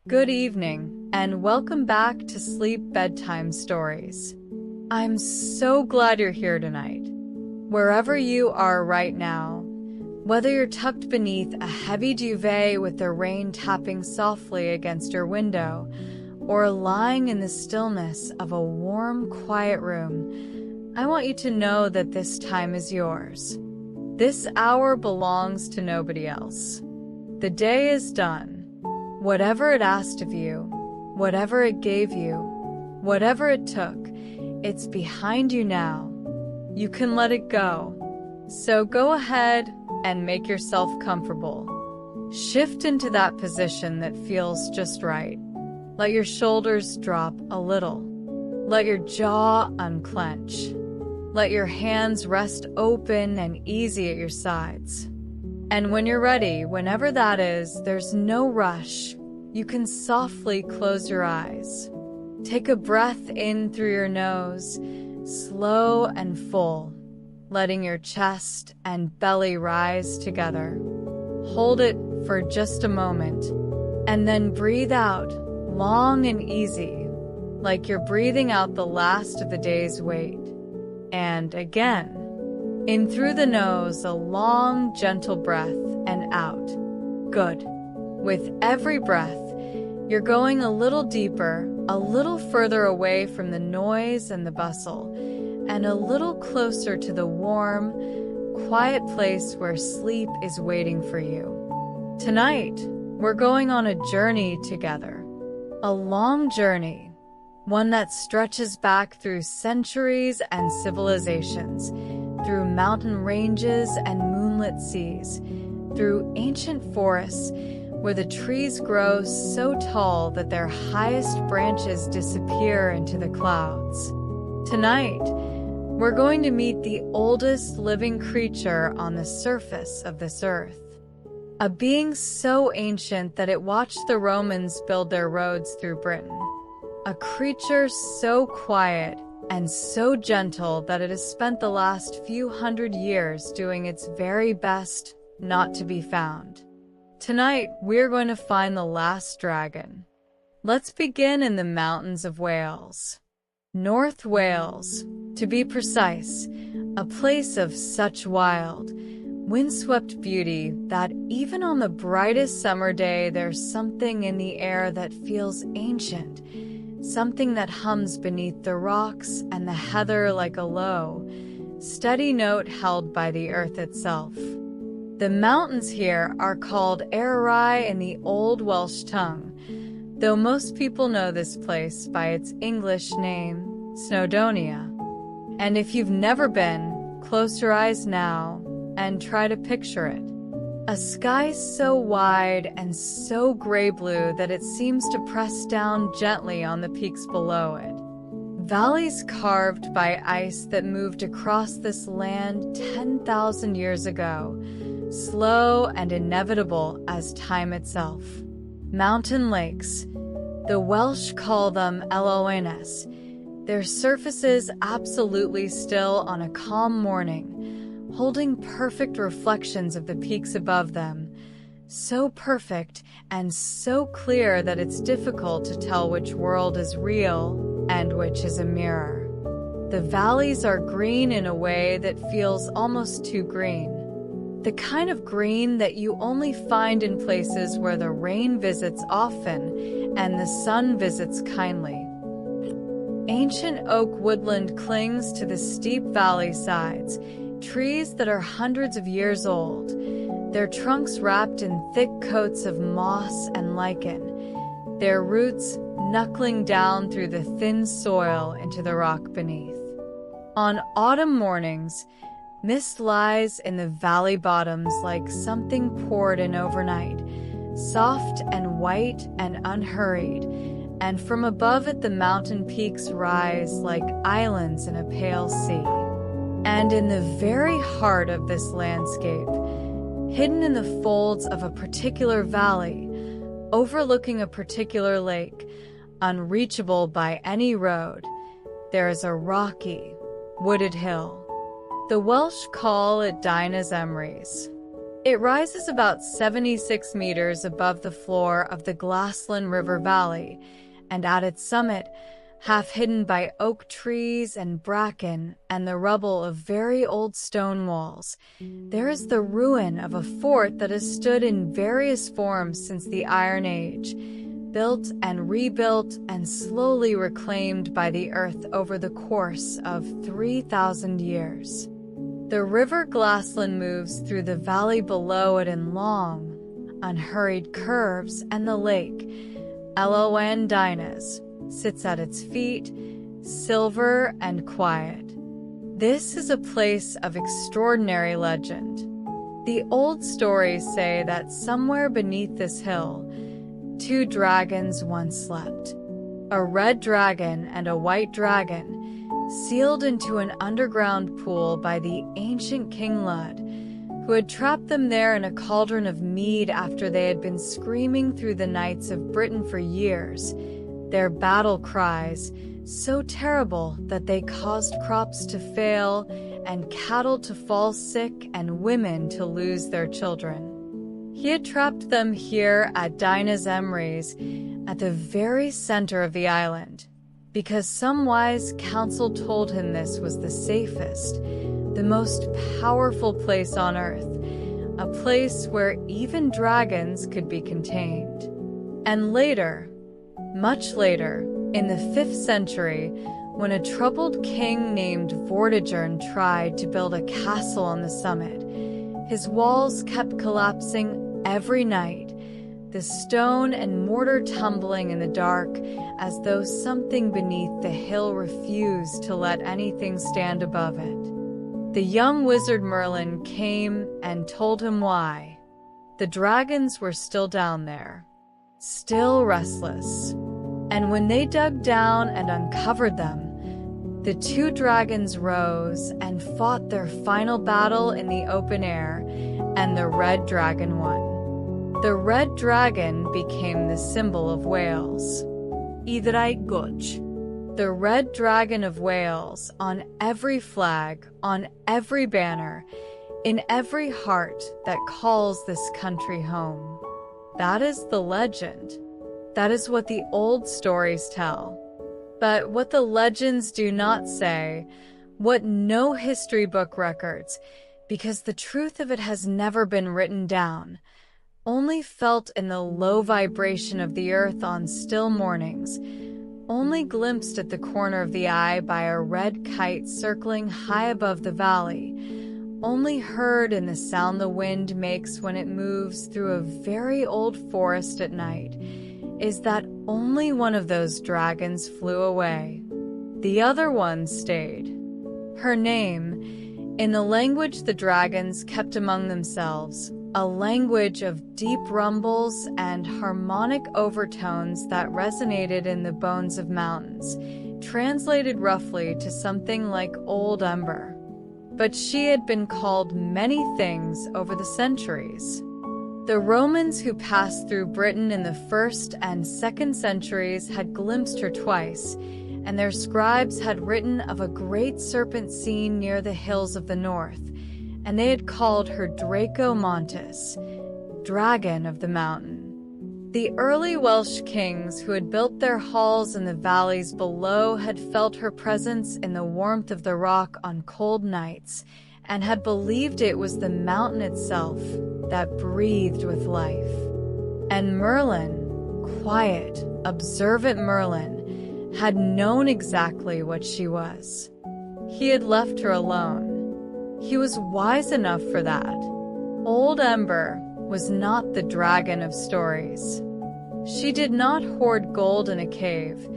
Good evening, and welcome back to Sleep Bedtime Stories. I'm so glad you're here tonight. Wherever you are right now, whether you're tucked beneath a heavy duvet with the rain tapping softly against your window, or lying in the stillness of a warm, quiet room, I want you to know that this time is yours. This hour belongs to nobody else. The day is done. Whatever it asked of you, whatever it gave you, whatever it took, it's behind you now. You can let it go. So go ahead and make yourself comfortable. Shift into that position that feels just right. Let your shoulders drop a little. Let your jaw unclench. Let your hands rest open and easy at your sides. And when you're ready, whenever that is, there's no rush. You can softly close your eyes. Take a breath in through your nose, slow and full, letting your chest and belly rise together. Hold it for just a moment, and then breathe out, long and easy, like you're breathing out the last of the day's weight. And again. In through the nose, a long, gentle breath, and out. Good. With every breath, you're going a little deeper, a little further away from the noise and the bustle, and a little closer to the warm, quiet place where sleep is waiting for you. Tonight, we're going on a journey together. A long journey, one that stretches back through centuries and civilizations, through mountain ranges and moonlit seas, through ancient forests where the trees grow so tall that their highest branches disappear into the clouds. Tonight, we're going to meet the oldest living creature on the surface of this earth. A being so ancient that it watched the Romans build their roads through Britain. A creature so quiet and so gentle that it has spent the last few hundred years doing its very best not to be found. Tonight, we're going to find the last dragon. Let's begin in the mountains of Wales. North Wales, to be precise, a place of such wild, windswept beauty that even on the brightest summer day there's something in the air that feels ancient. Something that hums beneath the rocks and the heather like a low, steady note held by the earth itself. The mountains here are called Eryri in the Old Welsh tongue, though most people know this place by its English name, Snowdonia. And if you've never been, close your eyes now and try to picture it. A sky so wide and so gray-blue that it seems to press down gently on the peaks below it. Valleys carved by ice that moved across this land 10,000 years ago, slow and inevitable as time itself. Mountain lakes. The Welsh call them Elowynnes. Their surfaces absolutely still on a calm morning, holding perfect reflections of the peaks above them, so perfect and so clear that it's difficult to tell which world is real and which is a mirror. The valleys are green in a way that feels almost too green, the kind of green that you only find in places where the rain visits often and the sun visits kindly. Ancient oak woodland clings to the steep valley sides, trees that are hundreds of years old, their trunks wrapped in thick coats of moss and lichen, their roots knuckling down through the thin soil into the rock beneath. On autumn mornings, mist lies in the valley bottoms like something poured in overnight, soft and white and unhurried, and from above it the mountain peaks rise like islands in a pale sea. And in the very heart of this landscape, hidden in the folds of a particular valley, overlooking a particular lake, unreachable by any road, there is a rocky, wooded hill. The Welsh call it Dinas Emrys. It rises about 76 meters above the floor of the Glassland River Valley, and at its summit, half hidden by oak trees and bracken and the rubble of very old stone walls, there is the ruin of a fort that has stood in various forms since the Iron Age, built and rebuilt and slowly reclaimed by the earth over the course of 3,000 years. The river Glassland moves through the valley below it in long, unhurried curves, and the lake, Ellan Dinas, sits at its feet, silver and quiet. This is a place of extraordinary legend. The old stories say that somewhere beneath this hill, two dragons once slept. A red dragon and a white dragon, sealed into an underground pool by the ancient King Lud, who had trapped them there in a cauldron of mead after they had been screaming through the nights of Britain for years, their battle cries, so terrible that they caused crops to fail and cattle to fall sick and women to lose their children. He had trapped them here at Dinas Emrys, at the very center of the island, because some wise counsel told him this was the safest, the most powerful place on earth, a place where even dragons could be contained. And later, much later, in the 5th century, when a troubled king named Vortigern tried to build a castle on the summit, his walls kept collapsing every night, the stone and mortar tumbling in the dark as though something beneath the hill refused to let anything stand above it. The young wizard Merlin came and told him why. The dragons were still down there, still restless. And when they dug down and uncovered them, the two dragons rose and fought their final battle in the open air, and the red dragon won. The red dragon became the symbol of Wales. Idraig Goch. The red dragon of Wales, on every flag, on every banner, in every heart that calls this country home. That is the legend. That is what the old stories tell. But what the legends do not say, what no history book records, because the truth of it has never been written down, only felt in the low vibration of the earth on still mornings, only glimpsed at the corner of the eye by a red kite circling high above the valley, only heard in the sound the wind makes when it moves through a very old forest at night, is that only one of those dragons flew away. The other one stayed. Her name, in the language the dragons kept among themselves, a language of deep rumbles and harmonic overtones that resonated in the bones of mountains, translated roughly to something like Old Ember. But she had been called many things over the centuries. The Romans who passed through Britain in the 1st and 2nd centuries had glimpsed her twice, and their scribes had written of a great serpent seen near the hills of the north, and they had called her Draco Montis, Dragon of the Mountain. The early Welsh kings who had built their halls in the valleys below had felt her presence in the warmth of the rock on cold nights, and had believed it was the mountain itself that breathed with life. And Merlin, quiet, observant Merlin, had known exactly what she was. He had left her alone. He was wise enough for that. Old Ember was not the dragon of stories. She did not hoard gold in a cave,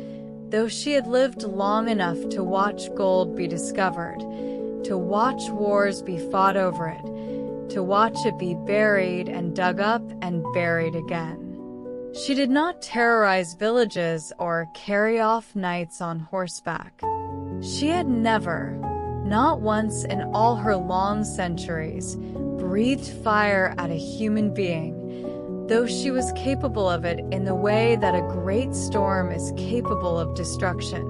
though she had lived long enough to watch gold be discovered, to watch wars be fought over it, to watch it be buried and dug up and buried again. She did not terrorize villages or carry off knights on horseback. She had never, not once in all her long centuries, breathed fire at a human being, though she was capable of it in the way that a great storm is capable of destruction,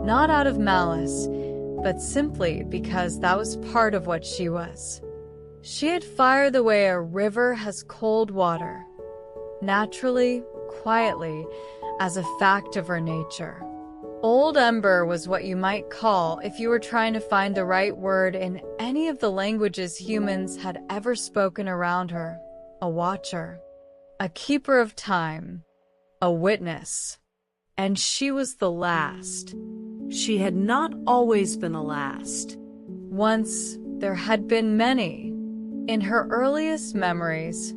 not out of malice, but simply because that was part of what she was. She had fire the way a river has cold water, naturally, quietly, as a fact of her nature. Old Ember was what you might call, if you were trying to find the right word in any of the languages humans had ever spoken around her, a watcher, a keeper of time, a witness. And she was the last. She had not always been the last. Once there had been many. In her earliest memories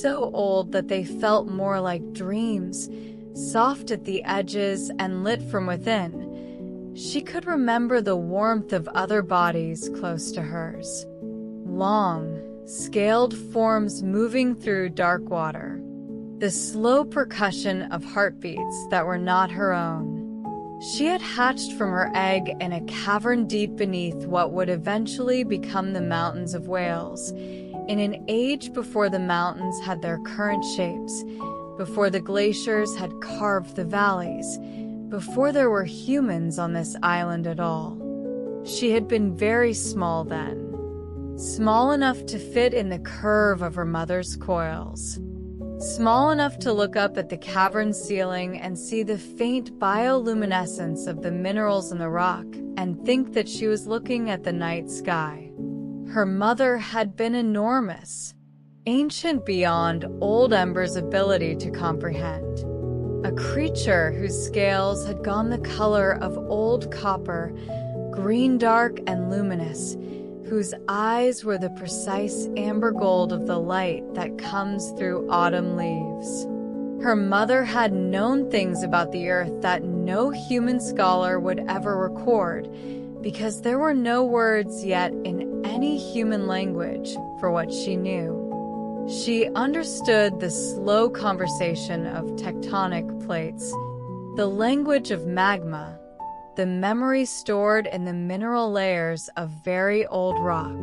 so old that they felt more like dreams, soft at the edges and lit from within, she could remember the warmth of other bodies close to hers. Long, scaled forms moving through dark water. The slow percussion of heartbeats that were not her own. She had hatched from her egg in a cavern deep beneath what would eventually become the mountains of Wales, in an age before the mountains had their current shapes, before the glaciers had carved the valleys, before there were humans on this island at all. She had been very small then, small enough to fit in the curve of her mother's coils. Small enough to look up at the cavern ceiling and see the faint bioluminescence of the minerals in the rock and think that she was looking at the night sky. Her mother had been enormous, ancient beyond Old Ember's ability to comprehend. A creature whose scales had gone the color of old copper, green dark and luminous, whose eyes were the precise amber gold of the light that comes through autumn leaves. Her mother had known things about the earth that no human scholar would ever record, because there were no words yet in any human language for what she knew. She understood the slow conversation of tectonic plates, the language of magma, the memory stored in the mineral layers of very old rock.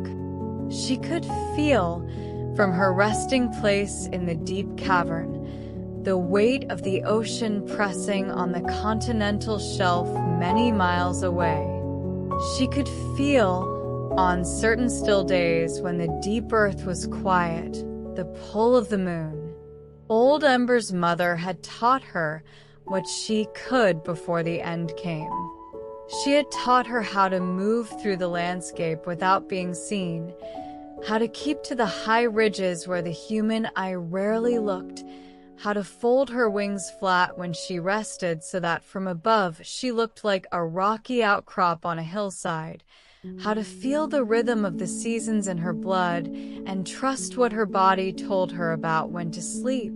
She could feel, from her resting place in the deep cavern, the weight of the ocean pressing on the continental shelf many miles away. She could feel, on certain still days when the deep earth was quiet, the pull of the moon. Old Ember's mother had taught her what she could before the end came. She had taught her how to move through the landscape without being seen, how to keep to the high ridges where the human eye rarely looked, how to fold her wings flat when she rested so that from above she looked like a rocky outcrop on a hillside, how to feel the rhythm of the seasons in her blood and trust what her body told her about when to sleep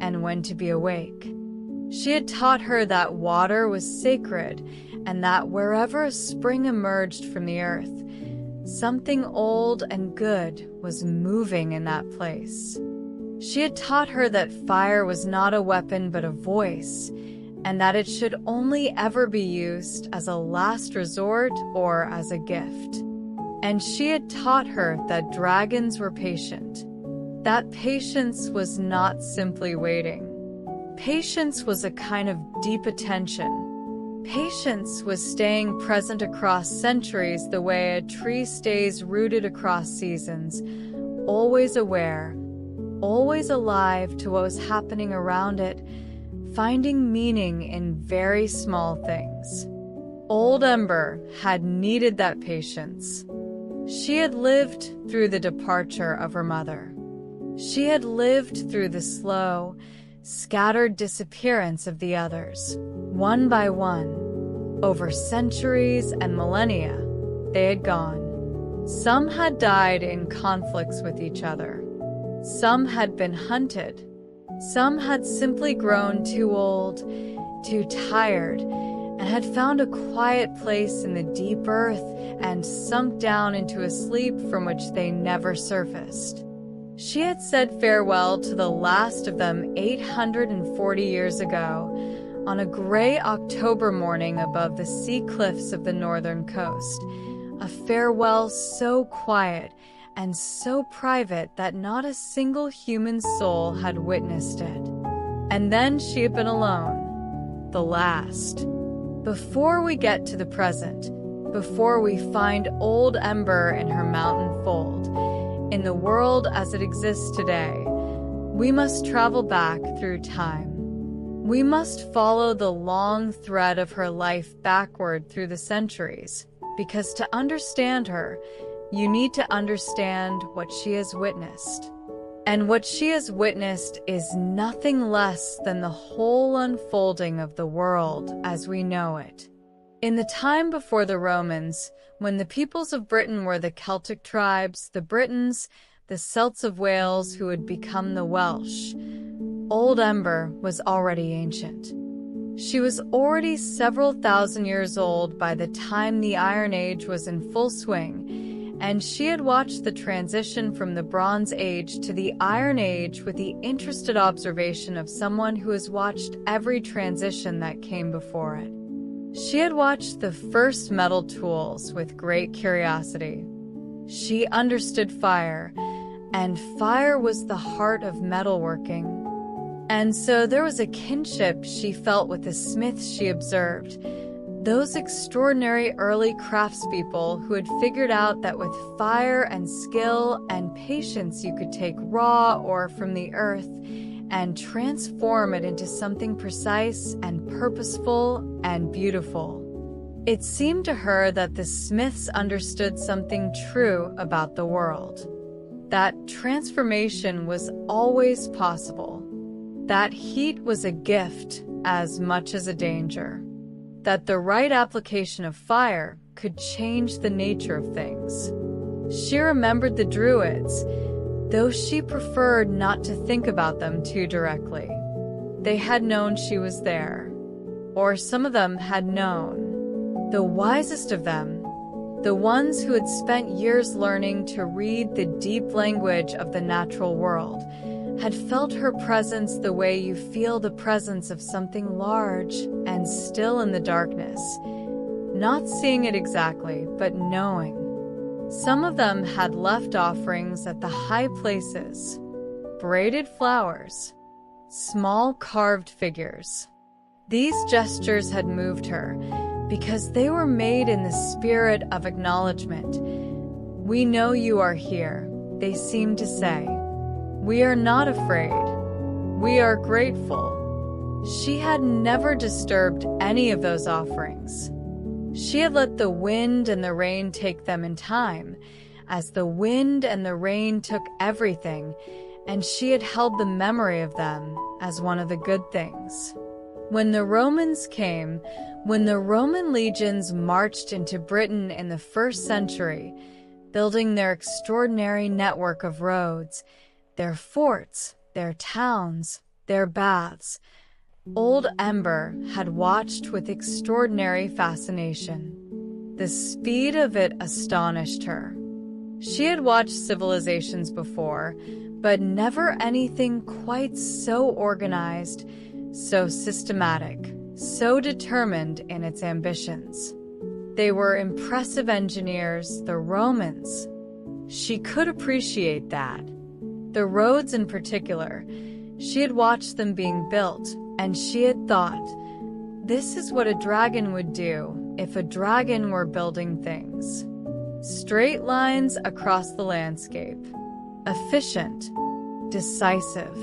and when to be awake. She had taught her that water was sacred and that wherever a spring emerged from the earth, something old and good was moving in that place. She had taught her that fire was not a weapon but a voice, and that it should only ever be used as a last resort or as a gift. And she had taught her that dragons were patient, that patience was not simply waiting. Patience was a kind of deep attention. Patience was staying present across centuries the way a tree stays rooted across seasons, always aware, always alive to what was happening around it, finding meaning in very small things. Old Ember had needed that patience. She had lived through the departure of her mother. She had lived through the slow, scattered disappearance of the others. One by one, over centuries and millennia, they had gone. Some had died in conflicts with each other. Some had been hunted. Some had simply grown too old, too tired, and had found a quiet place in the deep earth and sunk down into a sleep from which they never surfaced. She had said farewell to the last of them 840 years ago, on a gray October morning above the sea cliffs of the northern coast, a farewell so quiet and so private that not a single human soul had witnessed it. And then she had been alone, the last. Before we get to the present, before we find Old Ember in her mountain unfold. In the world as it exists today, we must travel back through time. We must follow the long thread of her life backward through the centuries, because to understand her, you need to understand what she has witnessed. And what she has witnessed is nothing less than the whole unfolding of the world as we know it. In the time before the Romans, when the peoples of Britain were the Celtic tribes, the Britons, the Celts of Wales who had become the Welsh, Old Ember was already ancient. She was already several thousand years old by the time the Iron Age was in full swing, and she had watched the transition from the Bronze Age to the Iron Age with the interested observation of someone who has watched every transition that came before it. She had watched the first metal tools with great curiosity. She understood fire, and fire was the heart of metalworking. And so there was a kinship she felt with the smiths she observed, those extraordinary early craftspeople who had figured out that with fire and skill and patience you could take raw ore from the earth and transform it into something precise and purposeful and beautiful. It seemed to her that the smiths understood something true about the world, that transformation was always possible, that heat was a gift as much as a danger, that the right application of fire could change the nature of things. She remembered the Druids, though she preferred not to think about them too directly. They had known she was there, or some of them had known. The wisest of them, the ones who had spent years learning to read the deep language of the natural world, had felt her presence the way you feel the presence of something large and still in the darkness, not seeing it exactly, but knowing. Some of them had left offerings at the high places, braided flowers, small carved figures. These gestures had moved her because they were made in the spirit of acknowledgement. "We know you are here," they seemed to say. "We are not afraid. We are grateful." She had never disturbed any of those offerings. She had let the wind and the rain take them in time, as the wind and the rain took everything, and she had held the memory of them as one of the good things. When the Romans came, when the Roman legions marched into Britain in the 1st century, building their extraordinary network of roads, their forts, their towns, their baths, Old Ember had watched with extraordinary fascination. The speed of it astonished her. She had watched civilizations before, but never anything quite so organized, so systematic, so determined in its ambitions. They were impressive engineers, the Romans. She could appreciate that. The roads in particular, she had watched them being built, and she had thought, this is what a dragon would do if a dragon were building things. Straight lines across the landscape. Efficient. Decisive.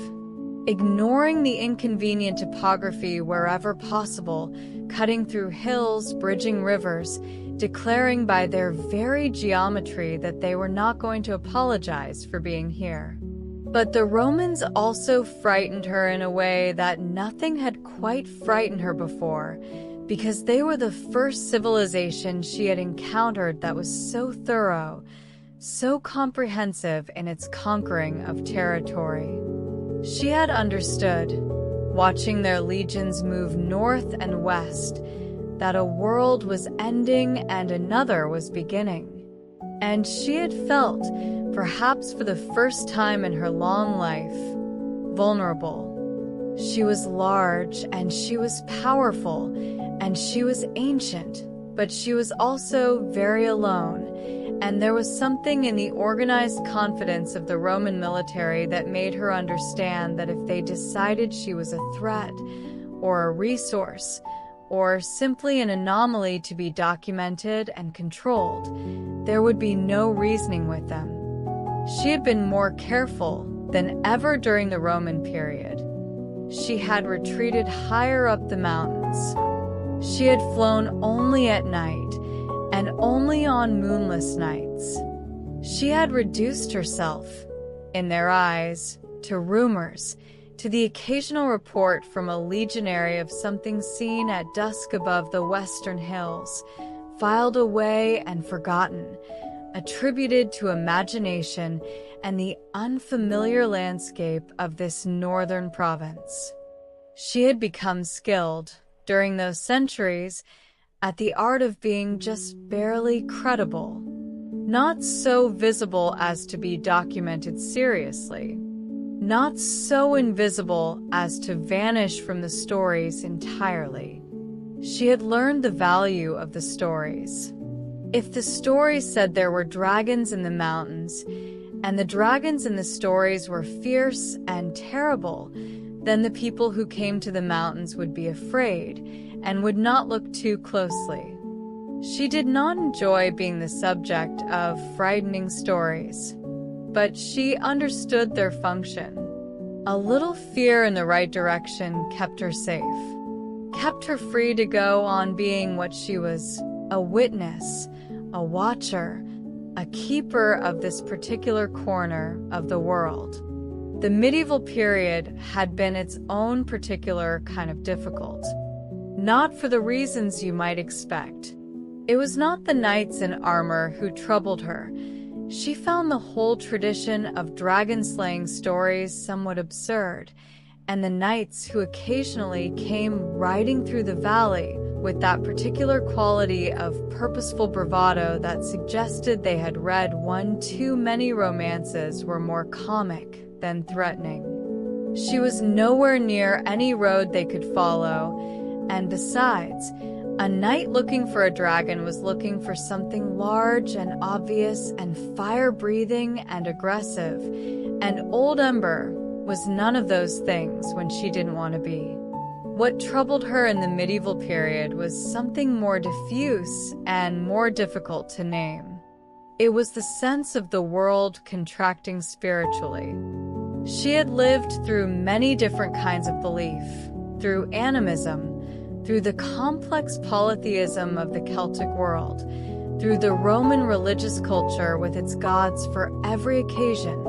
Ignoring the inconvenient topography wherever possible, cutting through hills, bridging rivers, declaring by their very geometry that they were not going to apologize for being here. But the Romans also frightened her in a way that nothing had quite frightened her before, because they were the first civilization she had encountered that was so thorough, so comprehensive in its conquering of territory. She had understood, watching their legions move north and west, that a world was ending and another was beginning. And she had felt, perhaps for the first time in her long life, vulnerable. She was large, and she was powerful, and she was ancient, but she was also very alone, and there was something in the organized confidence of the Roman military that made her understand that if they decided she was a threat or a resource, or simply an anomaly to be documented and controlled, there would be no reasoning with them. She had been more careful than ever during the Roman period. She had retreated higher up the mountains. She had flown only at night and only on moonless nights. She had reduced herself, in their eyes, to rumors, to the occasional report from a legionary of something seen at dusk above the western hills, filed away and forgotten, attributed to imagination and the unfamiliar landscape of this northern province. She had become skilled, during those centuries, at the art of being just barely credible, not so visible as to be documented seriously, not so invisible as to vanish from the stories entirely. She had learned the value of the stories. If the stories said there were dragons in the mountains, and the dragons in the stories were fierce and terrible, then the people who came to the mountains would be afraid and would not look too closely. She did not enjoy being the subject of frightening stories, but she understood their function. A little fear in the right direction kept her safe, kept her free to go on being what she was, a witness, a watcher, a keeper of this particular corner of the world. The medieval period had been its own particular kind of difficult, not for the reasons you might expect. It was not the knights in armor who troubled her. She found the whole tradition of dragon-slaying stories somewhat absurd, and the knights who occasionally came riding through the valley with that particular quality of purposeful bravado that suggested they had read one too many romances were more comic than threatening. She was nowhere near any road they could follow, and besides, a knight looking for a dragon was looking for something large and obvious and fire-breathing and aggressive, and Old Ember was none of those things when she didn't want to be. What troubled her in the medieval period was something more diffuse and more difficult to name. It was the sense of the world contracting spiritually. She had lived through many different kinds of belief, through animism, through the complex polytheism of the Celtic world, through the Roman religious culture with its gods for every occasion,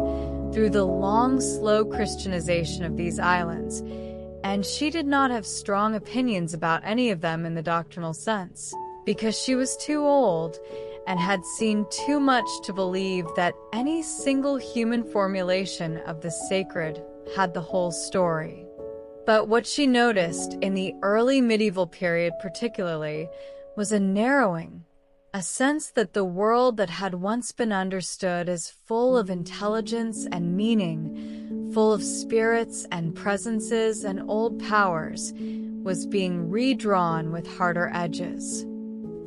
through the long, slow Christianization of these islands, and she did not have strong opinions about any of them in the doctrinal sense, because she was too old and had seen too much to believe that any single human formulation of the sacred had the whole story. But what she noticed in the early medieval period particularly was a narrowing, a sense that the world that had once been understood as full of intelligence and meaning, full of spirits and presences and old powers, was being redrawn with harder edges.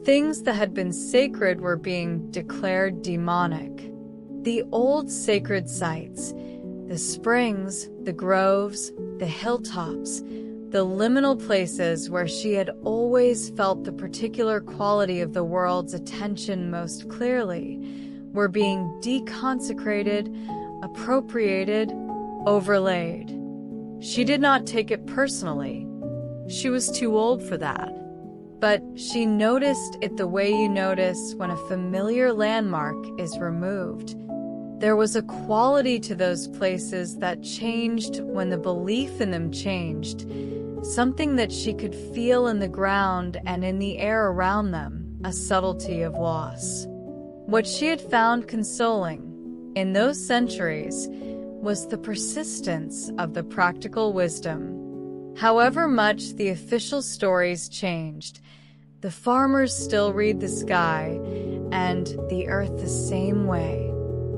Things that had been sacred were being declared demonic. The old sacred sites, the springs, the groves, the hilltops, the liminal places where she had always felt the particular quality of the world's attention most clearly, were being deconsecrated, appropriated, overlaid. She did not take it personally. She was too old for that. But she noticed it the way you notice when a familiar landmark is removed. There was a quality to those places that changed when the belief in them changed, something that she could feel in the ground and in the air around them, a subtlety of loss. What she had found consoling in those centuries was the persistence of the practical wisdom. However much the official stories changed, the farmers still read the sky and the earth the same way.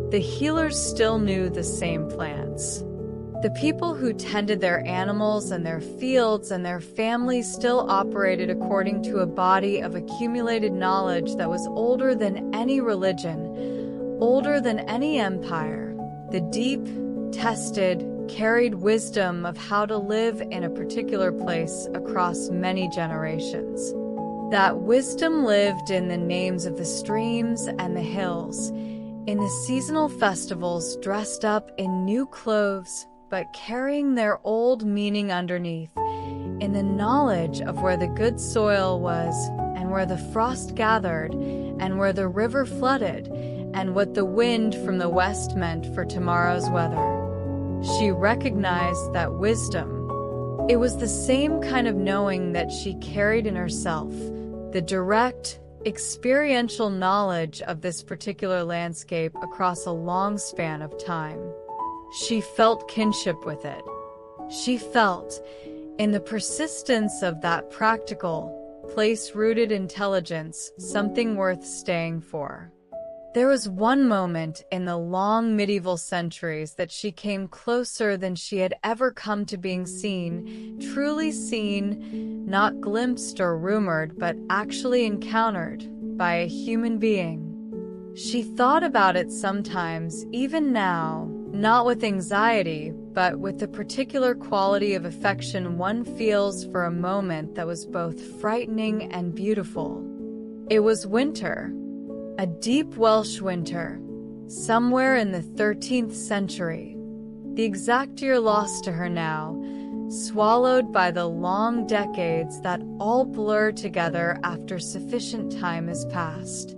The healers still knew the same plants. The people who tended their animals and their fields and their families still operated according to a body of accumulated knowledge that was older than any religion, older than any empire, the deep, tested, carried wisdom of how to live in a particular place across many generations. That wisdom lived in the names of the streams and the hills, in the seasonal festivals dressed up in new clothes but carrying their old meaning underneath, in the knowledge of where the good soil was and where the frost gathered and where the river flooded and what the wind from the west meant for tomorrow's weather. She recognized that wisdom. It was the same kind of knowing that she carried in herself, the direct, experiential knowledge of this particular landscape across a long span of time. She felt kinship with it. She felt, in the persistence of that practical, place-rooted intelligence, something worth staying for. There was one moment in the long medieval centuries that she came closer than she had ever come to being seen, truly seen, not glimpsed or rumored, but actually encountered by a human being. She thought about it sometimes, even now, not with anxiety, but with the particular quality of affection one feels for a moment that was both frightening and beautiful. It was winter, a deep Welsh winter, somewhere in the 13th century. The exact year lost to her now, swallowed by the long decades that all blur together after sufficient time has passed.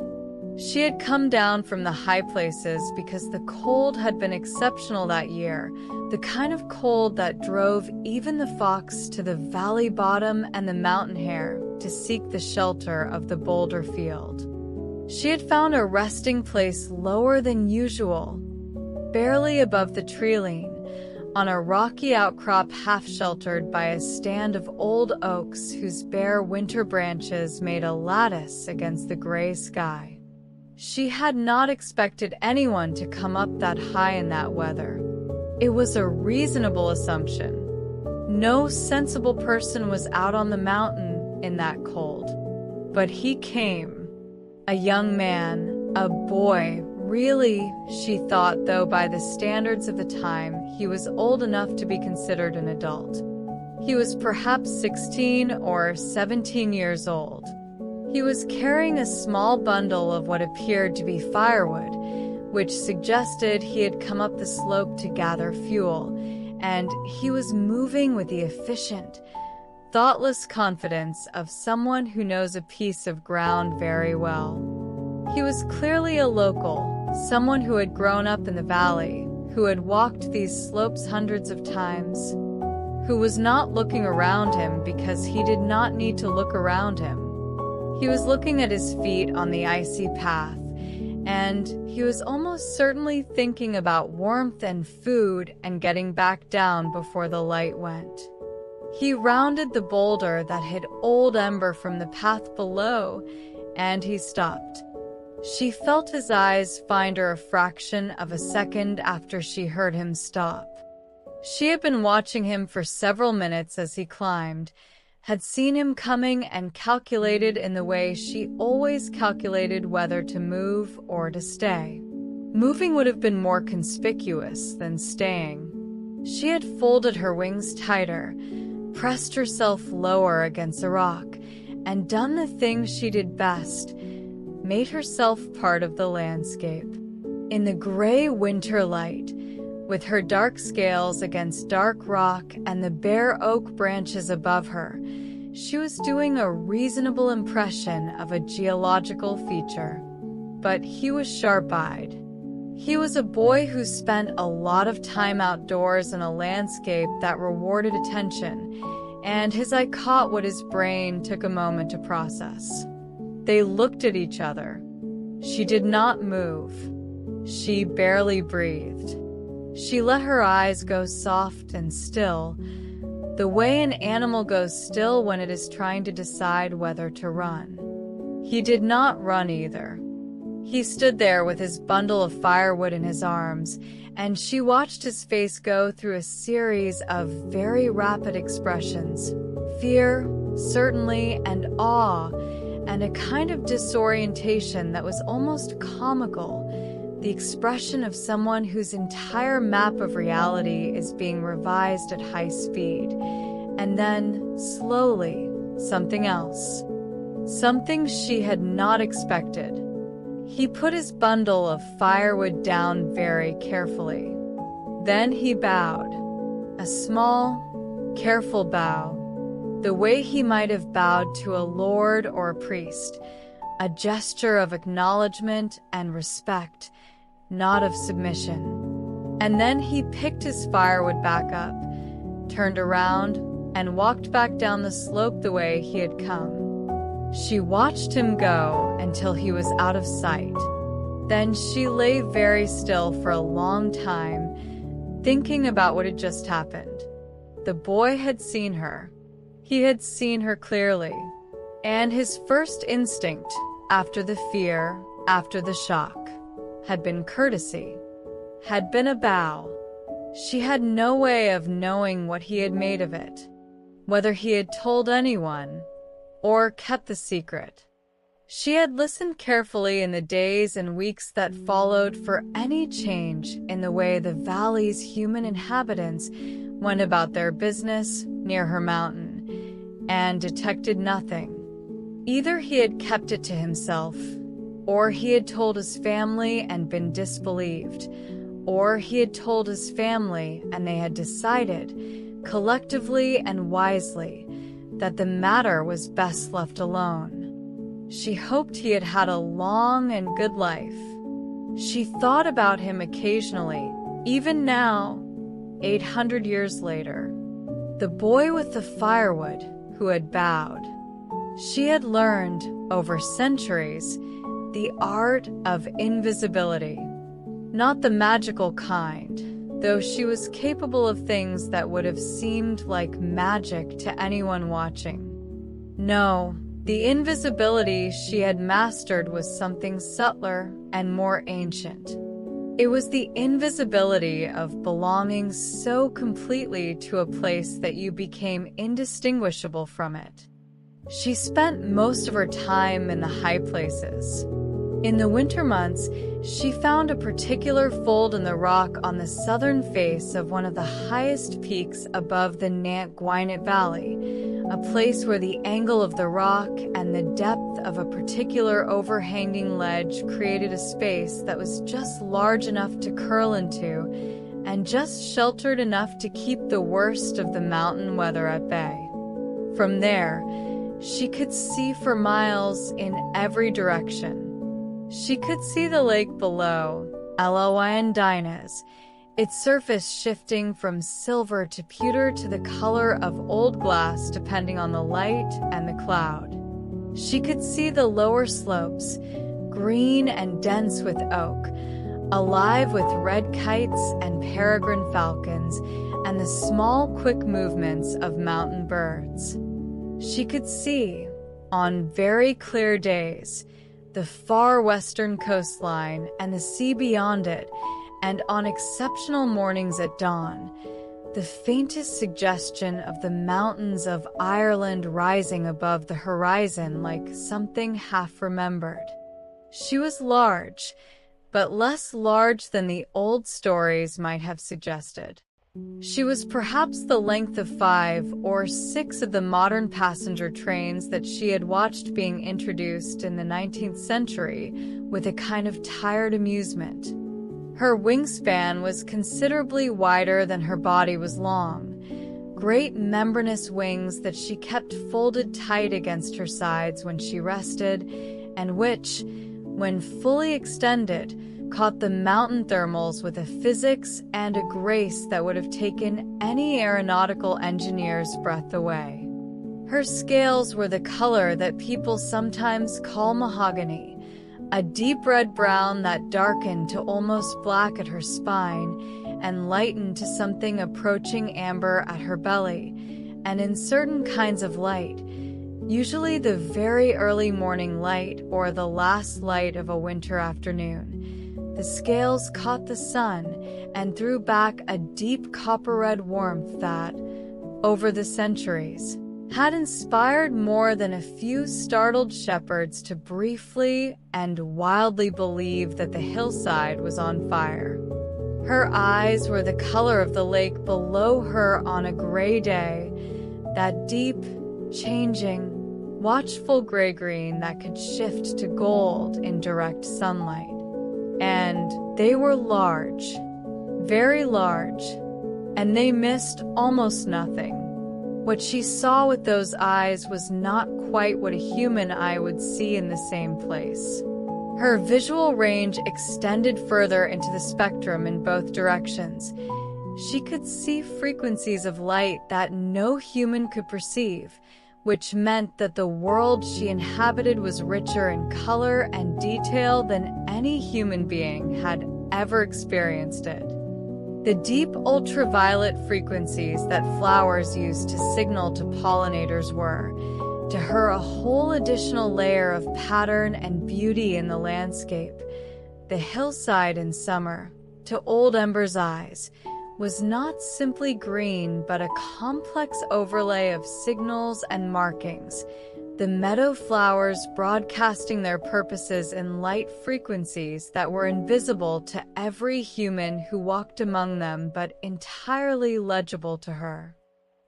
She had come down from the high places because the cold had been exceptional that year, the kind of cold that drove even the fox to the valley bottom and the mountain hare to seek the shelter of the boulder field. She had found a resting place lower than usual, barely above the treeline, on a rocky outcrop half-sheltered by a stand of old oaks whose bare winter branches made a lattice against the gray sky. She had not expected anyone to come up that high in that weather. It was a reasonable assumption. No sensible person was out on the mountain in that cold. But he came. A young man, a boy, really, she thought, though by the standards of the time, he was old enough to be considered an adult. He was perhaps 16 or 17 years old. He was carrying a small bundle of what appeared to be firewood, which suggested he had come up the slope to gather fuel, and he was moving with the efficient, thoughtless confidence of someone who knows a piece of ground very well. He was clearly a local, someone who had grown up in the valley, who had walked these slopes hundreds of times, who was not looking around him because he did not need to look around him. He was looking at his feet on the icy path, and he was almost certainly thinking about warmth and food and getting back down before the light went. He rounded the boulder that hid Old Ember from the path below, and he stopped. She felt his eyes find her a fraction of a second after she heard him stop. She had been watching him for several minutes as he climbed, had seen him coming and calculated in the way she always calculated whether to move or to stay. Moving would have been more conspicuous than staying. She had folded her wings tighter, pressed herself lower against a rock, and done the thing she did best, made herself part of the landscape. In the gray winter light, with her dark scales against dark rock and the bare oak branches above her, she was doing a reasonable impression of a geological feature. But he was sharp-eyed. He was a boy who spent a lot of time outdoors in a landscape that rewarded attention, and his eye caught what his brain took a moment to process. They looked at each other. She did not move. She barely breathed. She let her eyes go soft and still, the way an animal goes still when it is trying to decide whether to run. He did not run either. He stood there with his bundle of firewood in his arms, and she watched his face go through a series of very rapid expressions: fear, certainly, and awe, and a kind of disorientation that was almost comical, the expression of someone whose entire map of reality is being revised at high speed. And then, slowly, something else. Something she had not expected. He put his bundle of firewood down very carefully. Then he bowed. A small, careful bow, the way he might have bowed to a lord or a priest, a gesture of acknowledgement and respect, not of submission. And then he picked his firewood back up, turned around, and walked back down the slope the way he had come. She watched him go until he was out of sight. Then she lay very still for a long time, thinking about what had just happened. The boy had seen her. He had seen her clearly. And his first instinct, after the fear, after the shock, had been courtesy, had been a bow. She had no way of knowing what he had made of it, whether he had told anyone or kept the secret. She had listened carefully in the days and weeks that followed for any change in the way the valley's human inhabitants went about their business near her mountain, and detected nothing. Either he had kept it to himself, or he had told his family and been disbelieved, or he had told his family and they had decided, collectively and wisely, that the matter was best left alone. She hoped he had had a long and good life. She thought about him occasionally, even now, 800 years later. The boy with the firewood who had bowed. She had learned, over centuries, the art of invisibility. Not the magical kind, though she was capable of things that would have seemed like magic to anyone watching. No, the invisibility she had mastered was something subtler and more ancient. It was the invisibility of belonging so completely to a place that you became indistinguishable from it. She spent most of her time in the high places. In the winter months, she found a particular fold in the rock on the southern face of one of the highest peaks above the Nant Gwynet Valley, a place where the angle of the rock and the depth of a particular overhanging ledge created a space that was just large enough to curl into and just sheltered enough to keep the worst of the mountain weather at bay. From there, she could see for miles in every direction. She could see the lake below, Elawan Dines, its surface shifting from silver to pewter to the color of old glass depending on the light and the cloud. She could see the lower slopes, green and dense with oak, alive with red kites and peregrine falcons, and the small, quick movements of mountain birds. She could see, on very clear days, the far western coastline and the sea beyond it, and on exceptional mornings at dawn, the faintest suggestion of the mountains of Ireland rising above the horizon like something half-remembered. She was large, but less large than the old stories might have suggested. She was perhaps the length of 5 or 6 of the modern passenger trains that she had watched being introduced in the 19th century with a kind of tired amusement. Her wingspan was considerably wider than her body was long, great membranous wings that she kept folded tight against her sides when she rested, and which, when fully extended, caught the mountain thermals with a physics and a grace that would have taken any aeronautical engineer's breath away. Her scales were the color that people sometimes call mahogany, a deep red-brown that darkened to almost black at her spine and lightened to something approaching amber at her belly, and in certain kinds of light, usually the very early morning light or the last light of a winter afternoon, the scales caught the sun and threw back a deep copper-red warmth that, over the centuries, had inspired more than a few startled shepherds to briefly and wildly believe that the hillside was on fire. Her eyes were the color of the lake below her on a gray day, that deep, changing, watchful gray-green that could shift to gold in direct sunlight. And they were large, very large, and they missed almost nothing. What she saw with those eyes was not quite what a human eye would see in the same place. Her visual range extended further into the spectrum in both directions. She could see frequencies of light that no human could perceive, which meant that the world she inhabited was richer in color and detail than any human being had ever experienced it. The deep ultraviolet frequencies that flowers use to signal to pollinators were, to her, a whole additional layer of pattern and beauty in the landscape. The hillside in summer, to Old Ember's eyes, was not simply green but a complex overlay of signals and markings, the meadow flowers broadcasting their purposes in light frequencies that were invisible to every human who walked among them but entirely legible to her.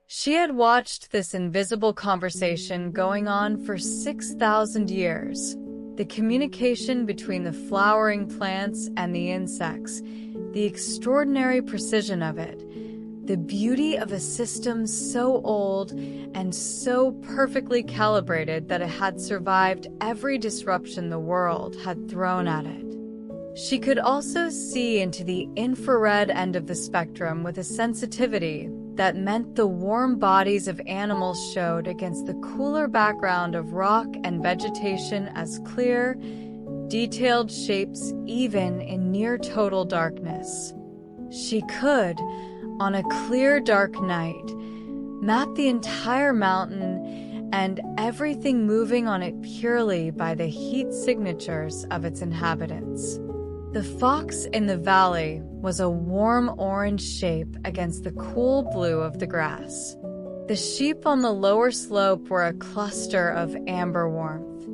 She had watched this invisible conversation going on for 6,000 years. The communication between the flowering plants and the insects, the extraordinary precision of it, the beauty of a system so old and so perfectly calibrated that it had survived every disruption the world had thrown at it. She could also see into the infrared end of the spectrum with a sensitivity that meant the warm bodies of animals showed against the cooler background of rock and vegetation as clear, detailed shapes even in near total darkness. She could, on a clear dark night, map the entire mountain and everything moving on it purely by the heat signatures of its inhabitants. The fox in the valley was a warm orange shape against the cool blue of the grass. The sheep on the lower slope were a cluster of amber warmth.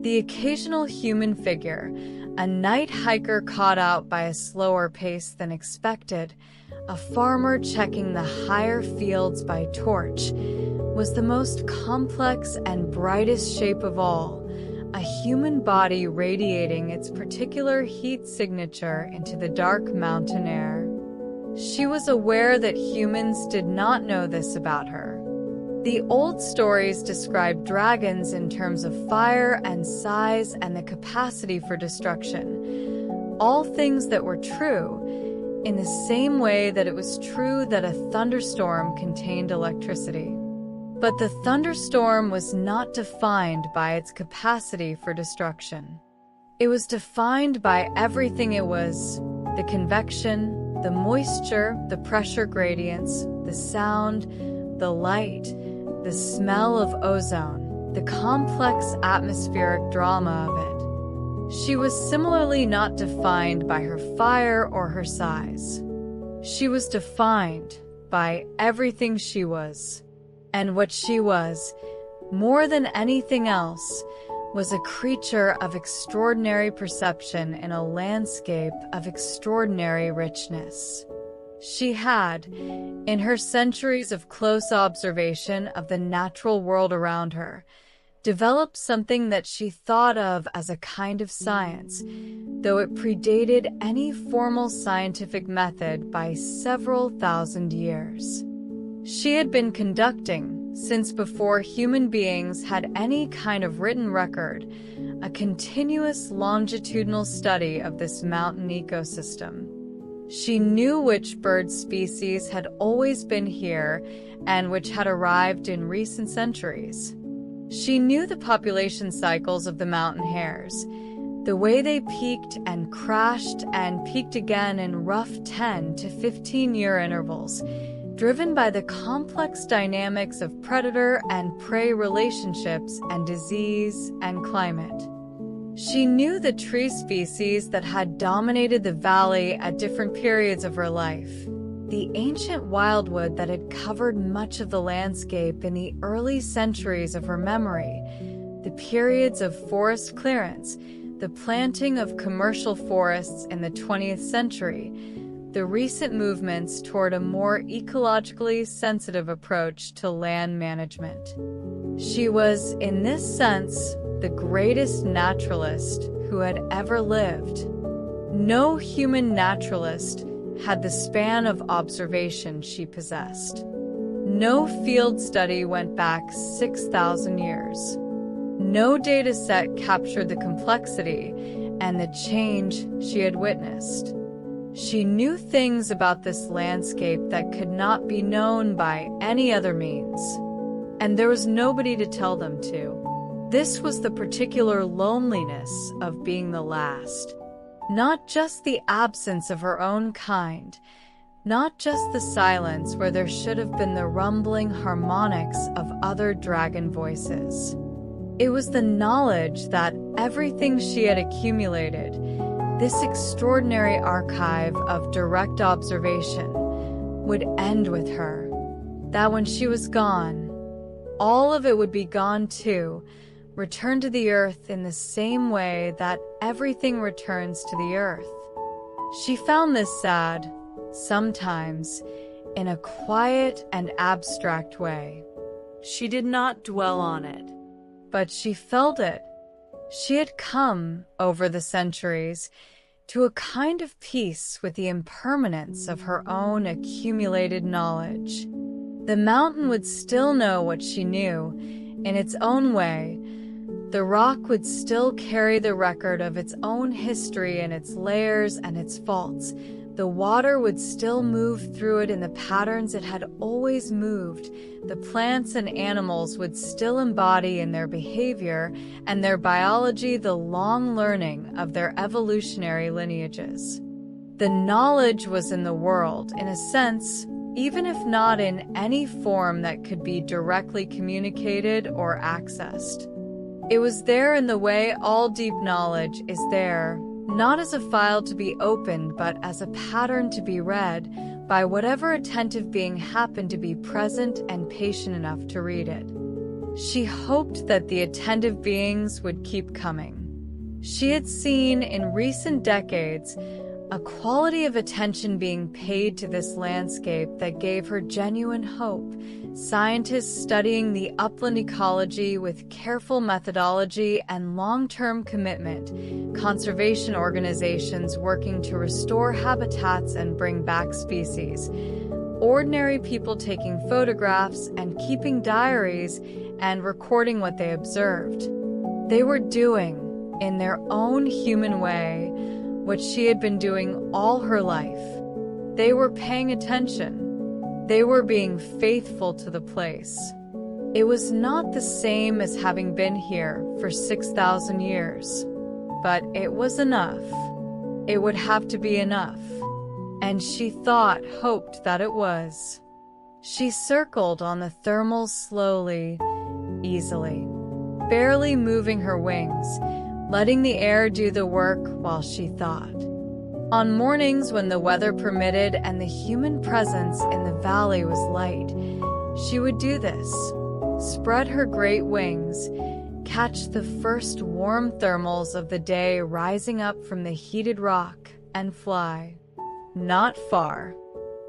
The occasional human figure, a night hiker caught out by a slower pace than expected, a farmer checking the higher fields by torch, was the most complex and brightest shape of all, a human body radiating its particular heat signature into the dark mountain air. She was aware that humans did not know this about her. The old stories described dragons in terms of fire and size and the capacity for destruction, all things that were true, in the same way that it was true that a thunderstorm contained electricity. But the thunderstorm was not defined by its capacity for destruction. It was defined by everything it was: the convection, the moisture, the pressure gradients, the sound, the light, the smell of ozone, the complex atmospheric drama of it. She was similarly not defined by her fire or her size. She was defined by everything she was. And what she was, more than anything else, was a creature of extraordinary perception in a landscape of extraordinary richness. She had, in her centuries of close observation of the natural world around her, developed something that she thought of as a kind of science, though it predated any formal scientific method by several thousand years. She had been conducting, since before human beings had any kind of written record, a continuous longitudinal study of this mountain ecosystem. She knew which bird species had always been here and which had arrived in recent centuries. She knew the population cycles of the mountain hares, the way they peaked and crashed and peaked again in rough 10 to 15-year intervals, driven by the complex dynamics of predator and prey relationships and disease and climate. She knew the tree species that had dominated the valley at different periods of her life. the ancient wildwood that had covered much of the landscape in the early centuries of her memory, the periods of forest clearance, the planting of commercial forests in the 20th century, the recent movements toward a more ecologically sensitive approach to land management. She was, in this sense, the greatest naturalist who had ever lived. No human naturalist had the span of observation she possessed. No field study went back 6,000 years. No data set captured the complexity and the change she had witnessed. She knew things about this landscape that could not be known by any other means, and there was nobody to tell them to. This was the particular loneliness of being the last. Not just the absence of her own kind, not just the silence where there should have been the rumbling harmonics of other dragon voices. It was the knowledge that everything she had accumulated, this extraordinary archive of direct observation, would end with her. That when she was gone, all of it would be gone too, return to the earth in the same way that everything returns to the earth. She found this sad, sometimes, in a quiet and abstract way. She did not dwell on it, but she felt it. She had come, over the centuries, to a kind of peace with the impermanence of her own accumulated knowledge. The mountain would still know what she knew, in its own way. The rock would still carry the record of its own history and its layers and its faults. The water would still move through it in the patterns it had always moved. The plants and animals would still embody in their behavior and their biology the long learning of their evolutionary lineages. The knowledge was in the world, in a sense, even if not in any form that could be directly communicated or accessed. It was there in the way all deep knowledge is there, not as a file to be opened, but as a pattern to be read by whatever attentive being happened to be present and patient enough to read it. She hoped that the attentive beings would keep coming. She had seen in recent decades a quality of attention being paid to this landscape that gave her genuine hope. Scientists studying the upland ecology with careful methodology and long-term commitment, conservation organizations working to restore habitats and bring back species, ordinary people taking photographs and keeping diaries and recording what they observed. They were doing, in their own human way, what she had been doing all her life. They were paying attention. They were being faithful to the place. It was not the same as having been here for 6,000 years, but it was enough. It would have to be enough. And she hoped that it was. She circled on the thermals slowly, easily, barely moving her wings, letting the air do the work while she thought. On mornings when the weather permitted and the human presence in the valley was light, she would do this, spread her great wings, catch the first warm thermals of the day rising up from the heated rock, and fly. Not far.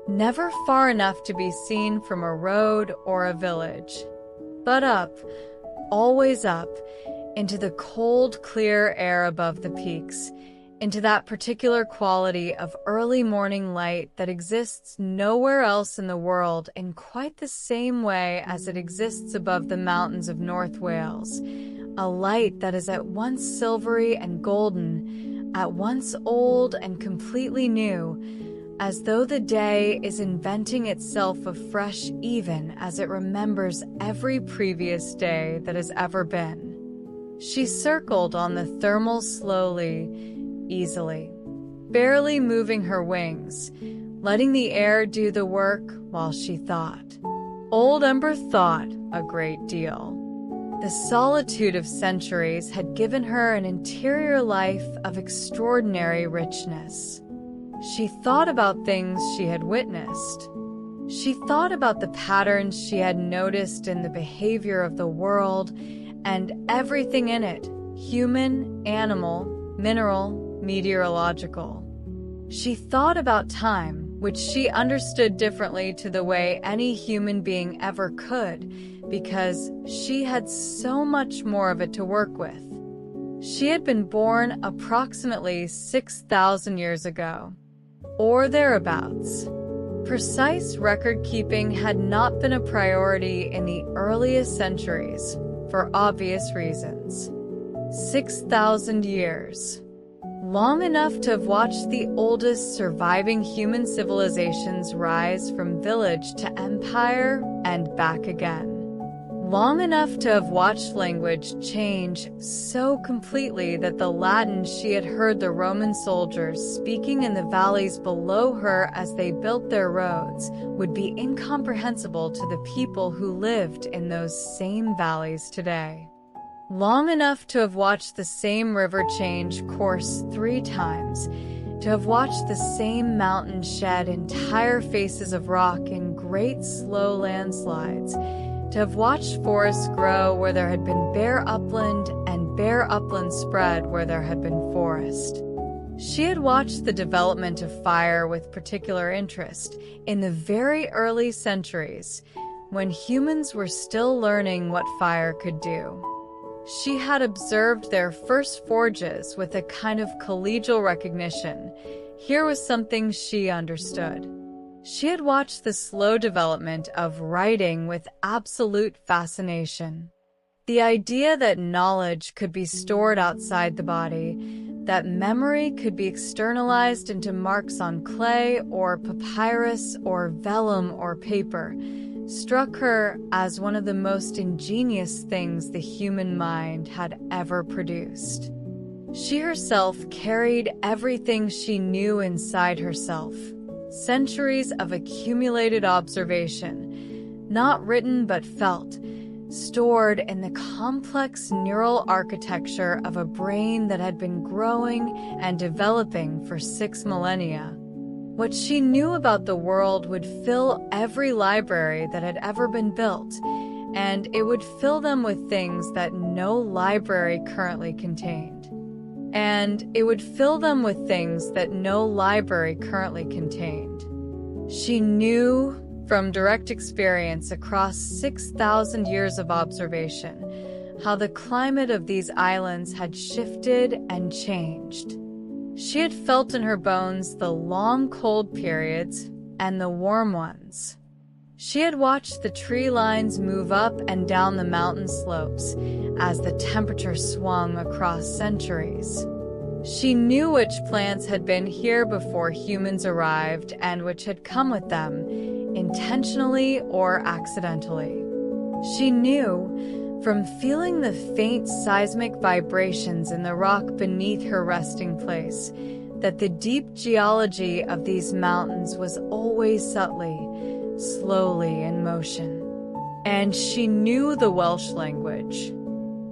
Never far enough to be seen from a road or a village, but up, always up, into the cold, clear air above the peaks, into that particular quality of early morning light that exists nowhere else in the world in quite the same way as it exists above the mountains of North Wales, a light that is at once silvery and golden, at once old and completely new, as though the day is inventing itself afresh even as it remembers every previous day that has ever been. She circled on the thermals slowly, easily, barely moving her wings, letting the air do the work while she thought. Old Ember thought a great deal. The solitude of centuries had given her an interior life of extraordinary richness. She thought about things she had witnessed. She thought about the patterns she had noticed in the behavior of the world and everything in it, human, animal, mineral, meteorological. She thought about time, which she understood differently to the way any human being ever could, because she had so much more of it to work with. She had been born approximately 6,000 years ago, or thereabouts. Precise record-keeping had not been a priority in the earliest centuries, for obvious reasons. 6,000 years. Long enough to have watched the oldest surviving human civilizations rise from village to empire and back again. Long enough to have watched language change so completely that the Latin she had heard the Roman soldiers speaking in the valleys below her as they built their roads would be incomprehensible to the people who lived in those same valleys today. Long enough to have watched the same river change course 3 times, to have watched the same mountain shed entire faces of rock in great slow landslides, to have watched forests grow where there had been bare upland and bare upland spread where there had been forest. She had watched the development of fire with particular interest in the very early centuries, when humans were still learning what fire could do. She had observed their first forges with a kind of collegial recognition. Here was something she understood. She had watched the slow development of writing with absolute fascination. The idea that knowledge could be stored outside the body, that memory could be externalized into marks on clay or papyrus or vellum or paper, struck her as one of the most ingenious things the human mind had ever produced. She herself carried everything she knew inside herself. Centuries of accumulated observation, not written but felt, stored in the complex neural architecture of a brain that had been growing and developing for 6 millennia. What she knew about the world would fill every library that had ever been built, and it would fill them with things that no library currently contained. She knew from direct experience across 6,000 years of observation how the climate of these islands had shifted and changed. She had felt in her bones the long cold periods and the warm ones. She had watched the tree lines move up and down the mountain slopes as the temperature swung across centuries. She knew which plants had been here before humans arrived and which had come with them, intentionally or accidentally. She knew, from feeling the faint seismic vibrations in the rock beneath her resting place, that the deep geology of these mountains was always subtly, slowly in motion. And she knew the Welsh language.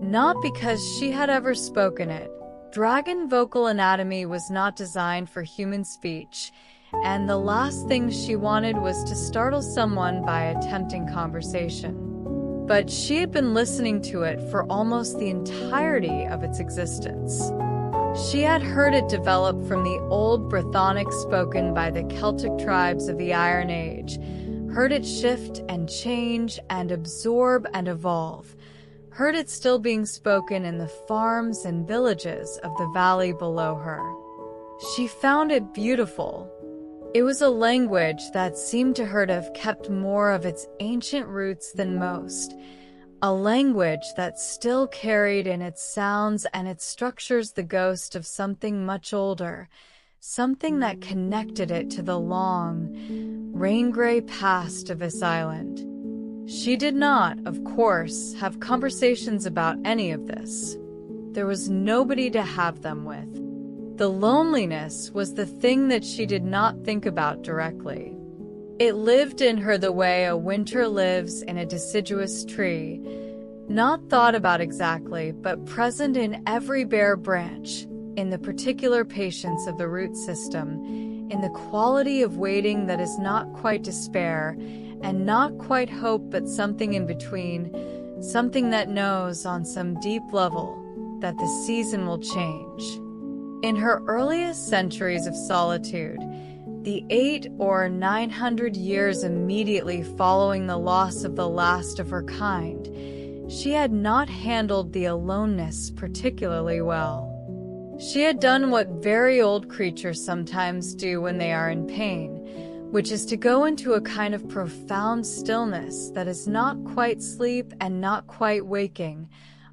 Not because she had ever spoken it. Dragon vocal anatomy was not designed for human speech, and the last thing she wanted was to startle someone by attempting conversation. But she had been listening to it for almost the entirety of its existence. She had heard it develop from the old Brythonic spoken by the Celtic tribes of the Iron Age, heard it shift and change and absorb and evolve, heard it still being spoken in the farms and villages of the valley below her. She found it beautiful. It was a language that seemed to her to have kept more of its ancient roots than most, a language that still carried in its sounds and its structures the ghost of something much older, something that connected it to the long, rain-gray past of this island. She did not, of course, have conversations about any of this. There was nobody to have them with. The loneliness was the thing that she did not think about directly. It lived in her the way a winter lives in a deciduous tree, not thought about exactly, but present in every bare branch, in the particular patience of the root system, in the quality of waiting that is not quite despair and not quite hope but something in between, something that knows on some deep level that the season will change. In her earliest centuries of solitude, the 800 or 900 years immediately following the loss of the last of her kind, she had not handled the aloneness particularly well. She had done what very old creatures sometimes do when they are in pain, which is to go into a kind of profound stillness that is not quite sleep and not quite waking,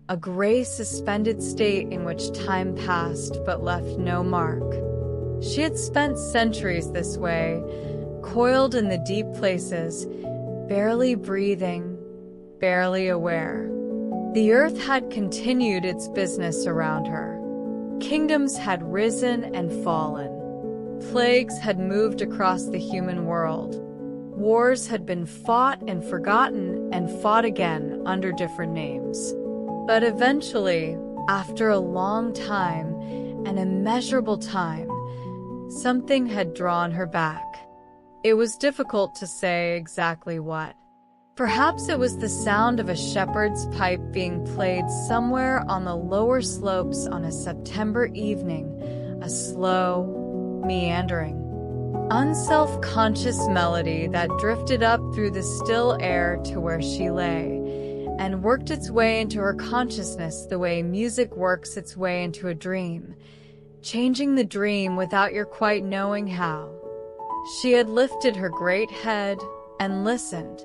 a gray suspended state in which time passed but left no mark. She had spent centuries this way, coiled in the deep places, barely breathing, barely aware. The earth had continued its business around her. Kingdoms had risen and fallen. Plagues had moved across the human world. Wars had been fought and forgotten and fought again under different names. But eventually, after a long time, an immeasurable time, something had drawn her back. It was difficult to say exactly what. Perhaps it was the sound of a shepherd's pipe being played somewhere on the lower slopes on a September evening, a slow, meandering, unself-conscious melody that drifted up through the still air to where she lay, and worked its way into her consciousness the way music works its way into a dream, changing the dream without your quite knowing how. She had lifted her great head and listened.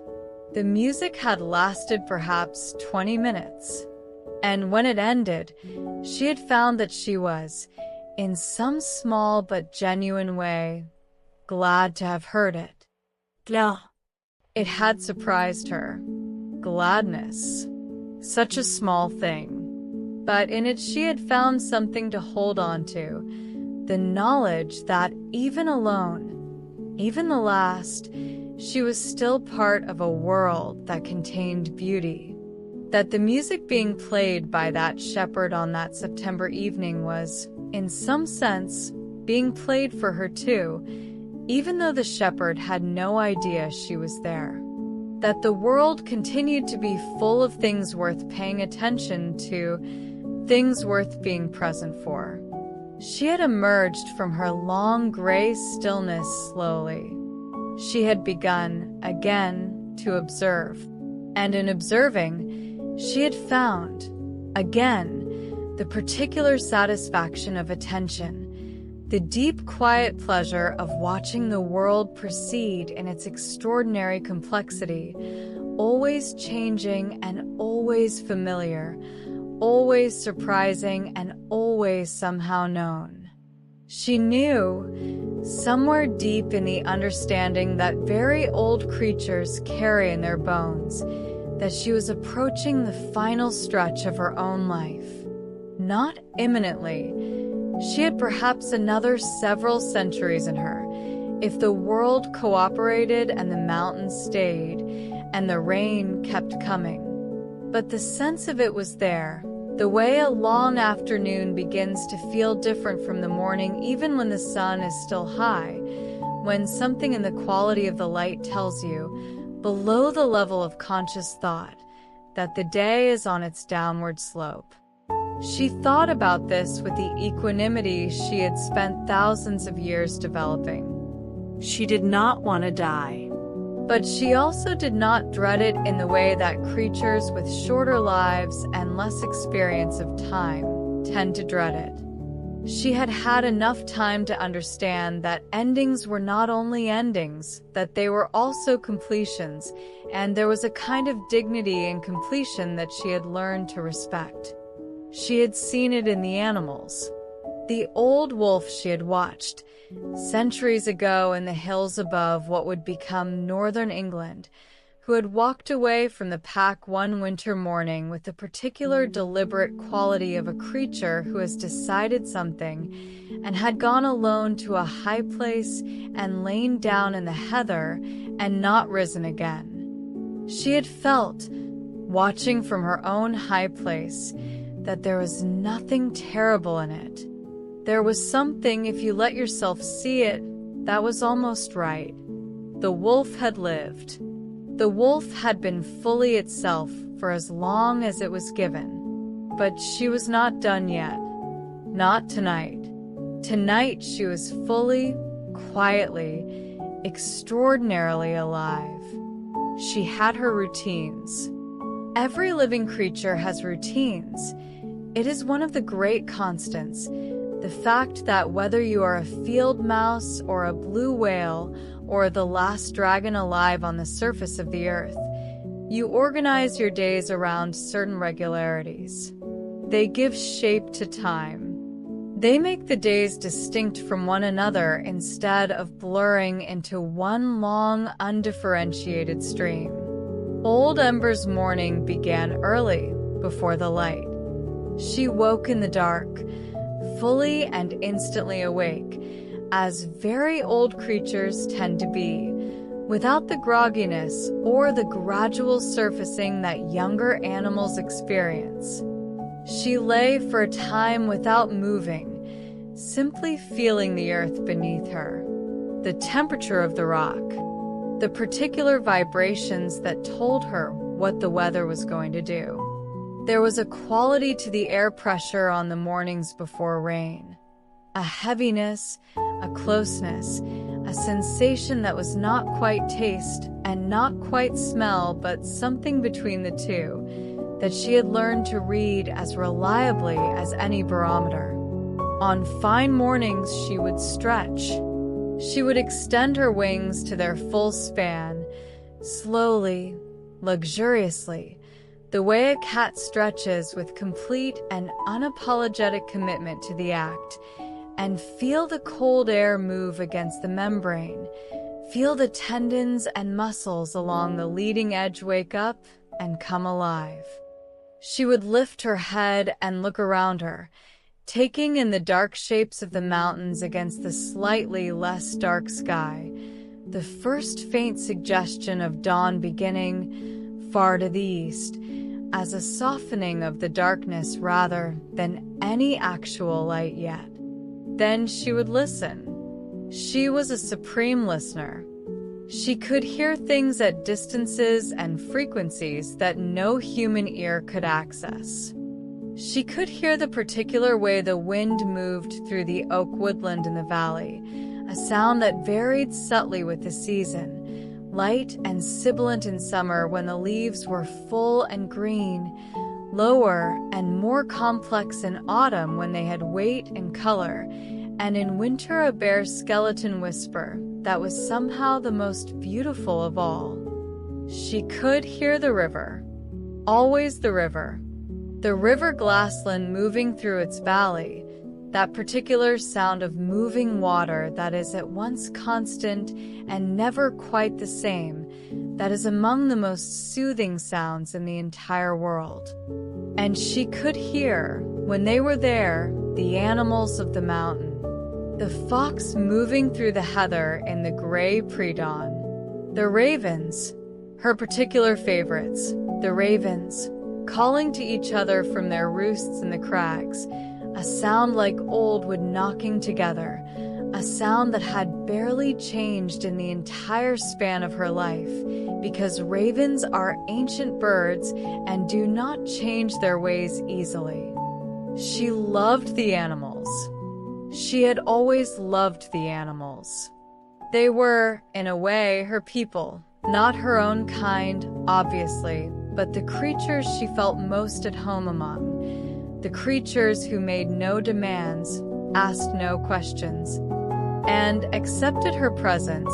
The music had lasted perhaps 20 minutes, and when it ended, she had found that she was, in some small but genuine way, glad to have heard it. Glad. It had surprised her. Gladness. Such a small thing. But in it she had found something to hold on to, the knowledge that even alone, even the last, she was still part of a world that contained beauty. That the music being played by that shepherd on that September evening was, in some sense, being played for her too, even though the shepherd had no idea she was there. That the world continued to be full of things worth paying attention to, things worth being present for. She had emerged from her long gray stillness slowly. She had begun, again, to observe. And in observing, she had found, again, the particular satisfaction of attention, the deep quiet pleasure of watching the world proceed in its extraordinary complexity, always changing and always familiar, always surprising and always somehow known. She knew, somewhere deep in the understanding that very old creatures carry in their bones, that she was approaching the final stretch of her own life. Not imminently. She had perhaps another several centuries in her, if the world cooperated and the mountains stayed, and the rain kept coming. But the sense of it was there, the way a long afternoon begins to feel different from the morning even when the sun is still high, when something in the quality of the light tells you, below the level of conscious thought, that the day is on its downward slope. She thought about this with the equanimity she had spent thousands of years developing. She did not want to die. But she also did not dread it in the way that creatures with shorter lives and less experience of time tend to dread it. She had had enough time to understand that endings were not only endings, that they were also completions, and there was a kind of dignity in completion that she had learned to respect. She had seen it in the animals. The old wolf she had watched, centuries ago in the hills above what would become northern England, who had walked away from the pack one winter morning with the particular deliberate quality of a creature who has decided something and had gone alone to a high place and lain down in the heather and not risen again. She had felt, watching from her own high place, that there was nothing terrible in it. There was something, if you let yourself see it, That was almost right. The wolf had lived. The wolf had been fully itself for as long as it was given. But she was not done yet. Not tonight. Tonight she was fully, quietly, extraordinarily alive. She had her routines. Every living creature has routines. It is one of the great constants. The fact that whether you are a field mouse or a blue whale or the last dragon alive on the surface of the earth, you organize your days around certain regularities. They give shape to time. They make the days distinct from one another instead of blurring into one long, undifferentiated stream. Old Ember's morning began early, before the light. She woke in the dark, fully and instantly awake, as very old creatures tend to be, without the grogginess or the gradual surfacing that younger animals experience. She lay for a time without moving, simply feeling the earth beneath her, the temperature of the rock, the particular vibrations that told her what the weather was going to do. There was a quality to the air pressure on the mornings before rain, a heaviness, a closeness, a sensation that was not quite taste and not quite smell, but something between the two, that she had learned to read as reliably as any barometer. On fine mornings she would stretch. She would extend her wings to their full span, slowly, luxuriously, the way a cat stretches with complete and unapologetic commitment to the act, and feel the cold air move against the membrane, feel the tendons and muscles along the leading edge wake up and come alive. She would lift her head and look around her, taking in the dark shapes of the mountains against the slightly less dark sky, the first faint suggestion of dawn beginning far to the east, as a softening of the darkness rather than any actual light yet. Then she would listen. She was a supreme listener. She could hear things at distances and frequencies that no human ear could access. She could hear the particular way the wind moved through the oak woodland in the valley, a sound that varied subtly with the season, light and sibilant in summer when the leaves were full and green, lower and more complex in autumn when they had weight and color, and in winter a bare skeleton whisper that was somehow the most beautiful of all. She could hear the river, always the river glassland moving through its valley, that particular sound of moving water that is at once constant and never quite the same, that is among the most soothing sounds in the entire world. And she could hear, when they were there, the animals of the mountain, the fox moving through the heather in the gray pre-dawn, the ravens, her particular favorites, the ravens, calling to each other from their roosts in the crags, a sound like old wood knocking together, a sound that had barely changed in the entire span of her life, because ravens are ancient birds and do not change their ways easily. She loved the animals. She had always loved the animals. They were, in a way, her people, not her own kind, obviously, but the creatures she felt most at home among, the creatures who made no demands, asked no questions, and accepted her presence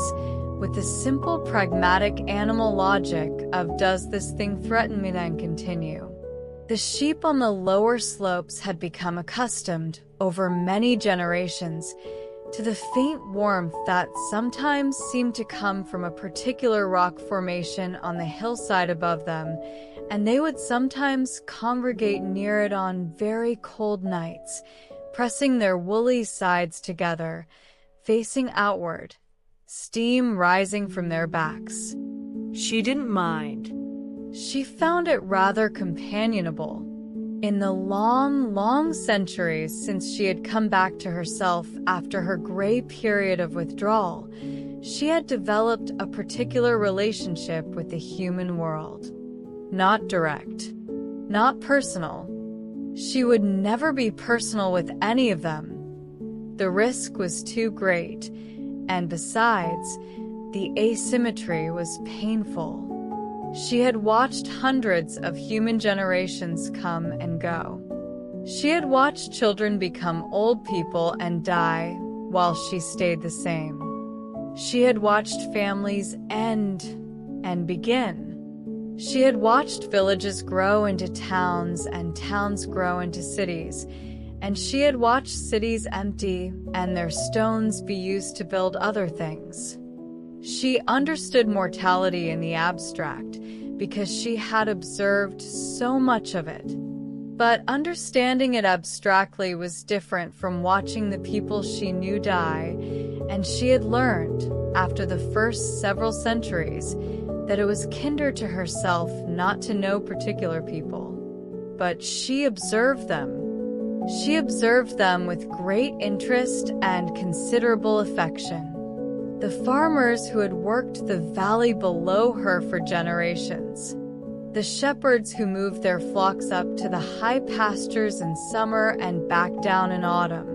with the simple pragmatic animal logic of does this thing threaten me, then continue. The sheep on the lower slopes had become accustomed, over many generations, to the faint warmth that sometimes seemed to come from a particular rock formation on the hillside above them, and they would sometimes congregate near it on very cold nights, pressing their woolly sides together, facing outward, steam rising from their backs. She didn't mind. She found it rather companionable. In the long, long centuries since she had come back to herself after her gray period of withdrawal, she had developed a particular relationship with the human world. Not direct, not personal. She would never be personal with any of them. The risk was too great, and besides, the asymmetry was painful. She had watched hundreds of human generations come and go. She had watched children become old people and die while she stayed the same. She had watched families end and begin. She had watched villages grow into towns and towns grow into cities, and she had watched cities empty and their stones be used to build other things. She understood mortality in the abstract because she had observed so much of it. But understanding it abstractly was different from watching the people she knew die, and she had learned, after the first several centuries, that it was kinder to herself not to know particular people. But she observed them. She observed them with great interest and considerable affection. The farmers who had worked the valley below her for generations. The shepherds who moved their flocks up to the high pastures in summer and back down in autumn.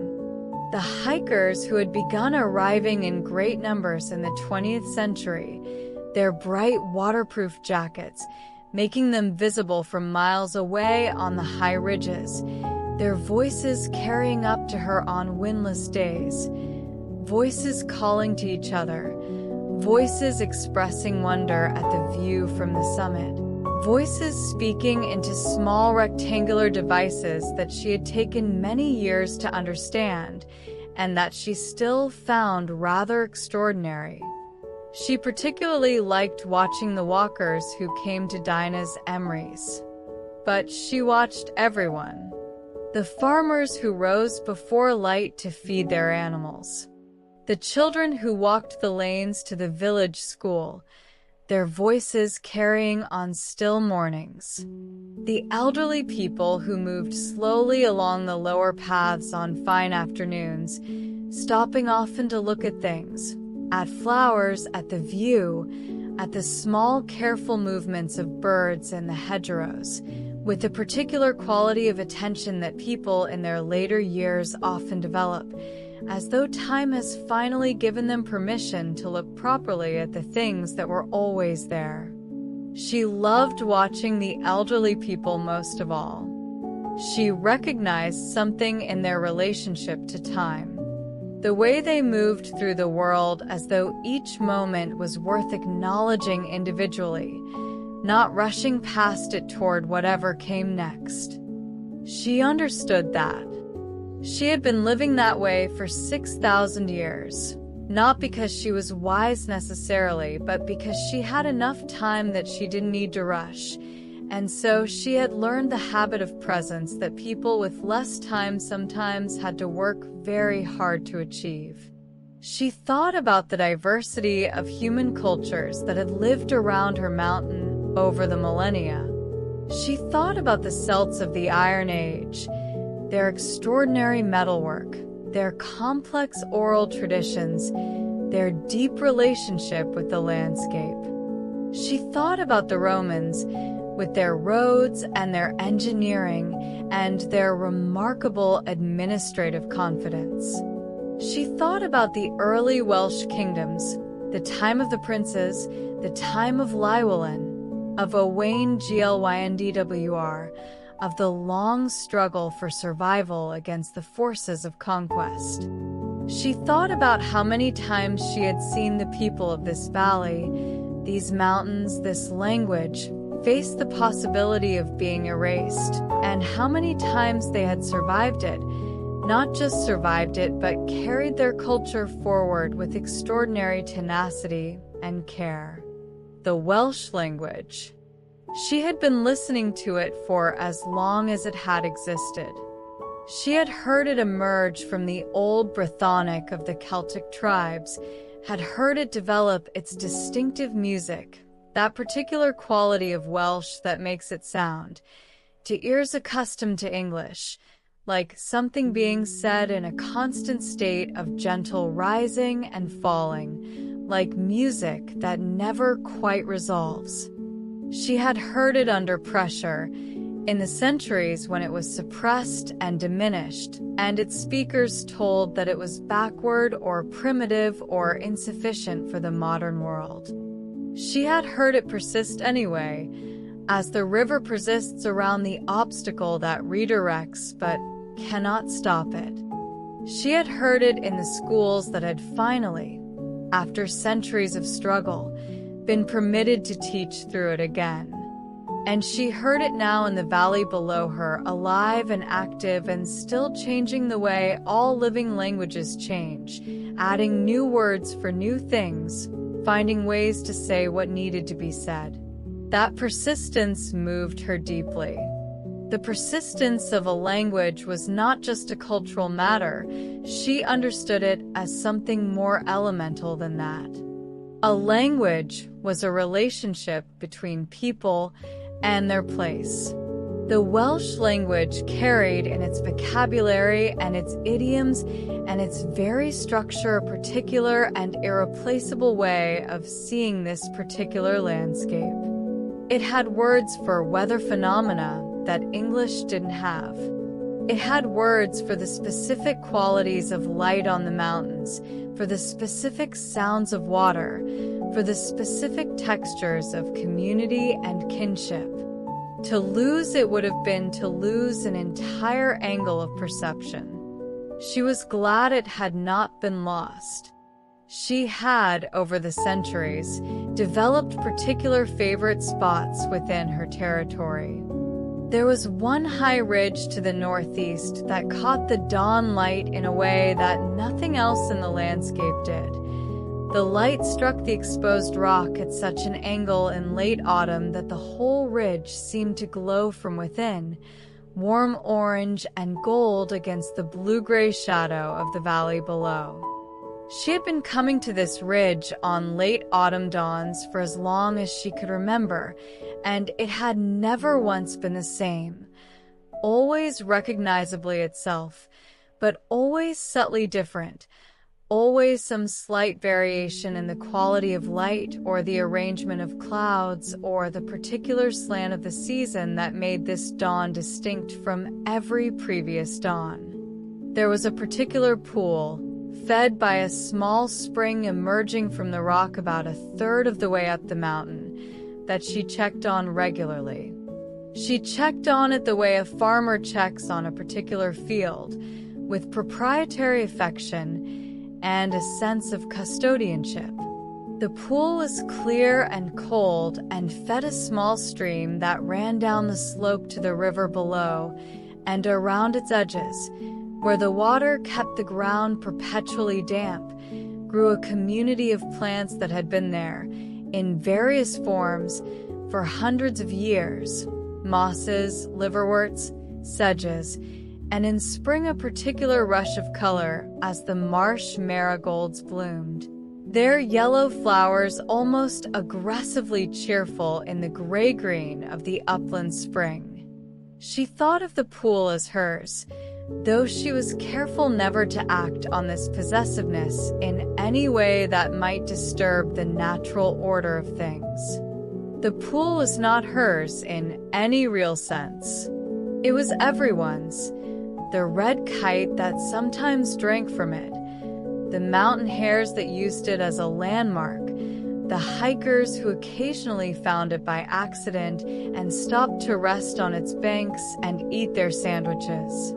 The hikers who had begun arriving in great numbers in the 20th century, their bright waterproof jackets making them visible from miles away on the high ridges, their voices carrying up to her on windless days, voices calling to each other, voices expressing wonder at the view from the summit, voices speaking into small rectangular devices that she had taken many years to understand and that she still found rather extraordinary. She particularly liked watching the walkers who came to Dinah's emeries. But she watched everyone. The farmers who rose before light to feed their animals. The children who walked the lanes to the village school, their voices carrying on still mornings. The elderly people who moved slowly along the lower paths on fine afternoons, stopping often to look at things, at flowers, at the view, at the small careful movements of birds in the hedgerows, with the particular quality of attention that people in their later years often develop, as though time has finally given them permission to look properly at the things that were always there. She loved watching the elderly people most of all. She recognized something in their relationship to time. The way they moved through the world as though each moment was worth acknowledging individually, not rushing past it toward whatever came next. She understood that. She had been living that way for 6,000 years, not because she was wise necessarily, but because she had enough time that she didn't need to rush, and so she had learned the habit of presence that people with less time sometimes had to work very hard to achieve. She thought about the diversity of human cultures that had lived around her mountain over the millennia. She thought about the Celts of the Iron Age, their extraordinary metalwork, their complex oral traditions, their deep relationship with the landscape. She thought about the Romans, with their roads and their engineering and their remarkable administrative confidence. She thought about the early Welsh kingdoms, the time of the princes, the time of Llywelyn, of Owain Glyndwr, of the long struggle for survival against the forces of conquest. She thought about how many times she had seen the people of this valley, these mountains, this language, face the possibility of being erased, and how many times they had survived it, not just survived it, but carried their culture forward with extraordinary tenacity and care. The Welsh language. She had been listening to it for as long as it had existed. She had heard it emerge from the old Brythonic of the Celtic tribes, had heard it develop its distinctive music, that particular quality of Welsh that makes it sound, to ears accustomed to English, like something being said in a constant state of gentle rising and falling, like music that never quite resolves. She had heard it under pressure, in the centuries when it was suppressed and diminished, and its speakers told that it was backward or primitive or insufficient for the modern world. She had heard it persist anyway, as the river persists around the obstacle that redirects but cannot stop it. She had heard it in the schools that had finally, after centuries of struggle, been permitted to teach through it again. And she heard it now in the valley below her, alive and active and still changing the way all living languages change, adding new words for new things, finding ways to say what needed to be said. That persistence moved her deeply. The persistence of a language was not just a cultural matter. She understood it as something more elemental than that. A language was a relationship between people and their place. The Welsh language carried in its vocabulary and its idioms and its very structure a particular and irreplaceable way of seeing this particular landscape. It had words for weather phenomena that English didn't have. It had words for the specific qualities of light on the mountains, for the specific sounds of water, for the specific textures of community and kinship. To lose it would have been to lose an entire angle of perception. She was glad it had not been lost. She had, over the centuries, developed particular favorite spots within her territory. There was one high ridge to the northeast that caught the dawn light in a way that nothing else in the landscape did. The light struck the exposed rock at such an angle in late autumn that the whole ridge seemed to glow from within, warm orange and gold against the blue-gray shadow of the valley below. She had been coming to this ridge on late autumn dawns for as long as she could remember, and it had never once been the same. Always recognizably itself, but always subtly different. Always some slight variation in the quality of light or the arrangement of clouds or the particular slant of the season that made this dawn distinct from every previous dawn. There was a particular pool, fed by a small spring emerging from the rock about a third of the way up the mountain, that she checked on regularly. She checked on it the way a farmer checks on a particular field, with proprietary affection and a sense of custodianship. The pool was clear and cold and fed a small stream that ran down the slope to the river below, and around its edges, where the water kept the ground perpetually damp, grew a community of plants that had been there, in various forms, for hundreds of years: mosses, liverworts, sedges, and in spring a particular rush of color as the marsh marigolds bloomed, their yellow flowers almost aggressively cheerful in the gray-green of the upland spring. She thought of the pool as hers, though she was careful never to act on this possessiveness in any way that might disturb the natural order of things. The pool was not hers in any real sense. It was everyone's. The red kite that sometimes drank from it, the mountain hares that used it as a landmark, the hikers who occasionally found it by accident and stopped to rest on its banks and eat their sandwiches.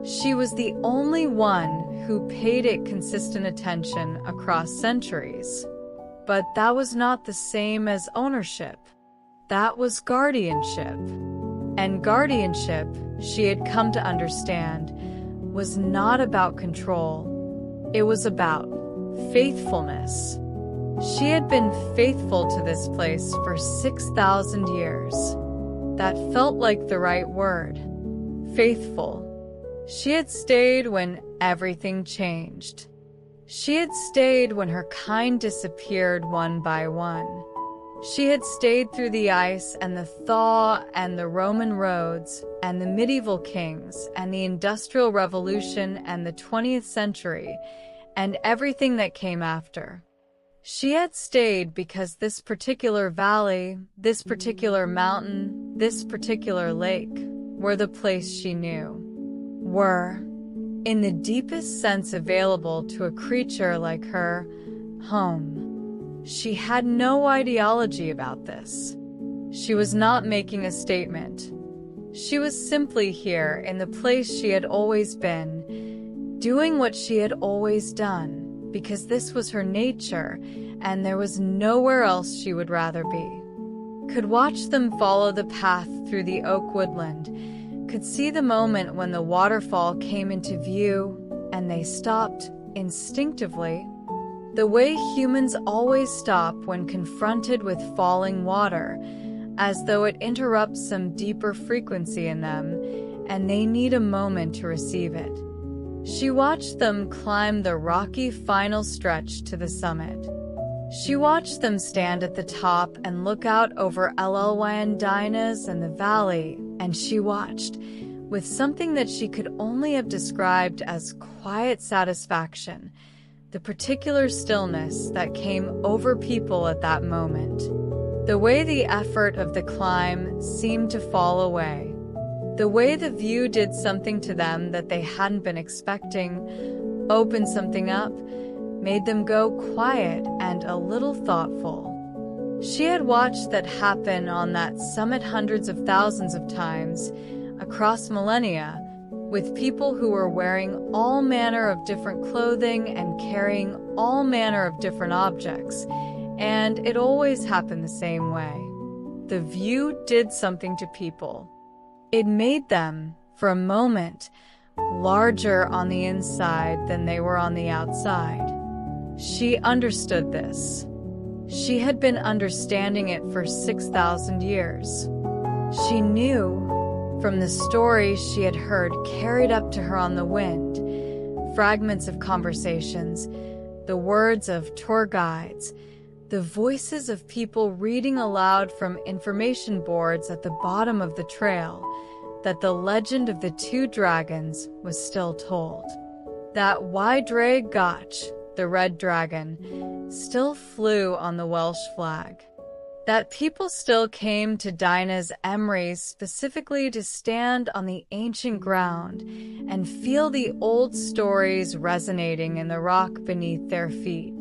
She was the only one who paid it consistent attention across centuries. But that was not the same as ownership. That was guardianship. And guardianship, she had come to understand, was not about control. It was about faithfulness. She had been faithful to this place for 6,000 years. That felt like the right word. Faithful. She had stayed when everything changed. She had stayed when her kind disappeared one by one. She had stayed through the ice and the thaw and the Roman roads and the medieval kings and the Industrial Revolution and the 20th century and everything that came after. She had stayed because this particular valley, this particular mountain, this particular lake were the place she knew. Were, in the deepest sense available to a creature like her, home. She had no ideology about this. She was not making a statement. She was simply here in the place she had always been, doing what she had always done, because this was her nature, and there was nowhere else she would rather be. Could watch them follow the path through the oak woodland, could see the moment when the waterfall came into view, and they stopped instinctively. The way humans always stop when confronted with falling water, as though it interrupts some deeper frequency in them, and they need a moment to receive it. She watched them climb the rocky final stretch to the summit. She watched them stand at the top and look out over Dinas and the valley, and she watched, with something that she could only have described as quiet satisfaction, the particular stillness that came over people at that moment. The way the effort of the climb seemed to fall away. The way the view did something to them that they hadn't been expecting, opened something up, made them go quiet and a little thoughtful. She had watched that happen on that summit hundreds of thousands of times, across millennia, with people who were wearing all manner of different clothing and carrying all manner of different objects, and it always happened the same way. The view did something to people. It made them, for a moment, larger on the inside than they were on the outside. She understood this. She had been understanding it for 6,000 years. She knew, from the stories she had heard carried up to her on the wind, fragments of conversations, the words of tour guides, the voices of people reading aloud from information boards at the bottom of the trail, that the legend of the two dragons was still told. That Wydre Gach, the red dragon, still flew on the Welsh flag. That people still came to Dinas Emrys specifically to stand on the ancient ground and feel the old stories resonating in the rock beneath their feet.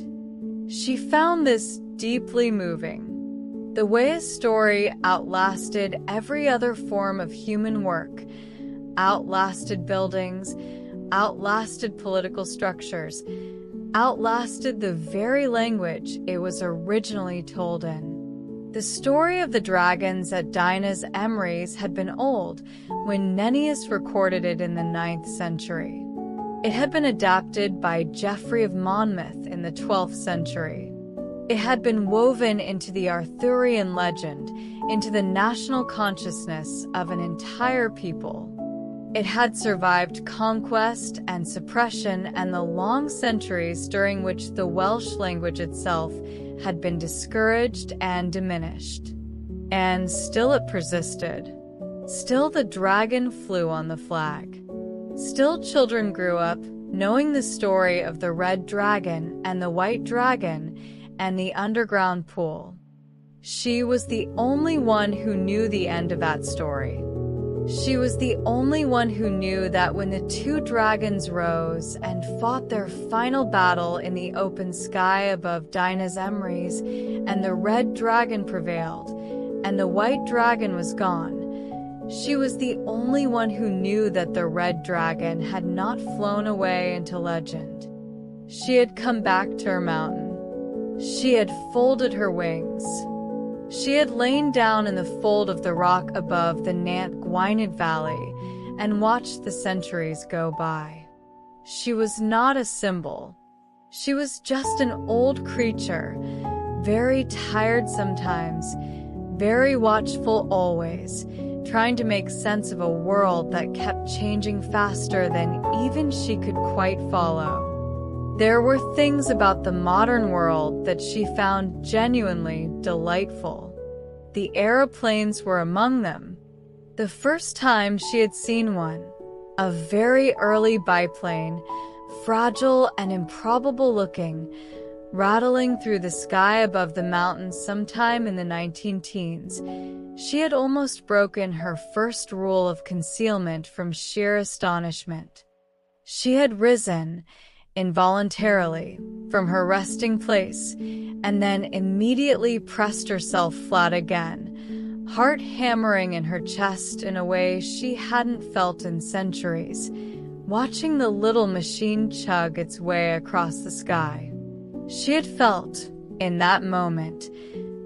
She found this deeply moving. The way a story outlasted every other form of human work, outlasted buildings, outlasted political structures, outlasted the very language it was originally told in. The story of the dragons at Dinas Emrys had been old when Nennius recorded it in the 9th century. It had been adapted by Geoffrey of Monmouth in the 12th century. It had been woven into the Arthurian legend, into the national consciousness of an entire people. It had survived conquest and suppression and the long centuries during which the Welsh language itself had been discouraged and diminished. And still it persisted. Still the dragon flew on the flag. Still children grew up knowing the story of the red dragon and the white dragon and the underground pool. She was the only one who knew the end of that story. She was the only one who knew that when the two dragons rose and fought their final battle in the open sky above Dinas Emrys, and the red dragon prevailed, and the white dragon was gone, she was the only one who knew that the red dragon had not flown away into legend. She had come back to her mountain. She had folded her wings. She had lain down in the fold of the rock above the Nant Gwynedd Valley and watched the centuries go by. She was not a symbol. She was just an old creature, very tired sometimes, very watchful always, trying to make sense of a world that kept changing faster than even she could quite follow. There were things about the modern world that she found genuinely delightful. The aeroplanes were among them. The first time she had seen one, a very early biplane, fragile and improbable looking, rattling through the sky above the mountains sometime in the 19-teens, she had almost broken her first rule of concealment from sheer astonishment. She had risen, involuntarily, from her resting place, and then immediately pressed herself flat again, heart hammering in her chest in a way she hadn't felt in centuries, watching the little machine chug its way across the sky. She had felt, in that moment,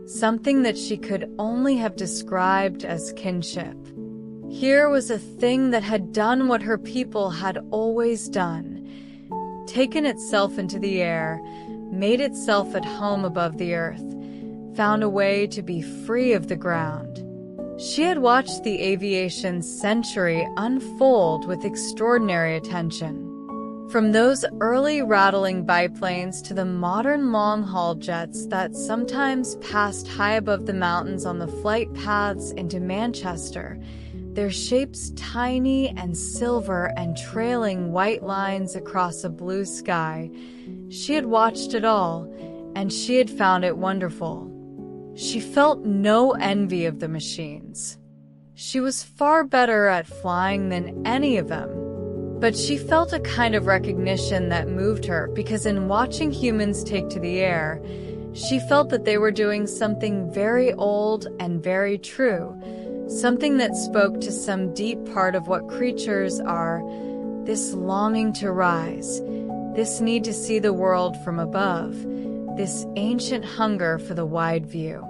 something that she could only have described as kinship. Here was a thing that had done what her people had always done, taken itself into the air, made itself at home above the earth, found a way to be free of the ground. She had watched the aviation century unfold with extraordinary attention. From those early rattling biplanes to the modern long-haul jets that sometimes passed high above the mountains on the flight paths into Manchester, their shapes tiny and silver and trailing white lines across a blue sky. She had watched it all, and she had found it wonderful. She felt no envy of the machines. She was far better at flying than any of them. But she felt a kind of recognition that moved her, because in watching humans take to the air, she felt that they were doing something very old and very true, something that spoke to some deep part of what creatures are, this longing to rise, this need to see the world from above, this ancient hunger for the wide view.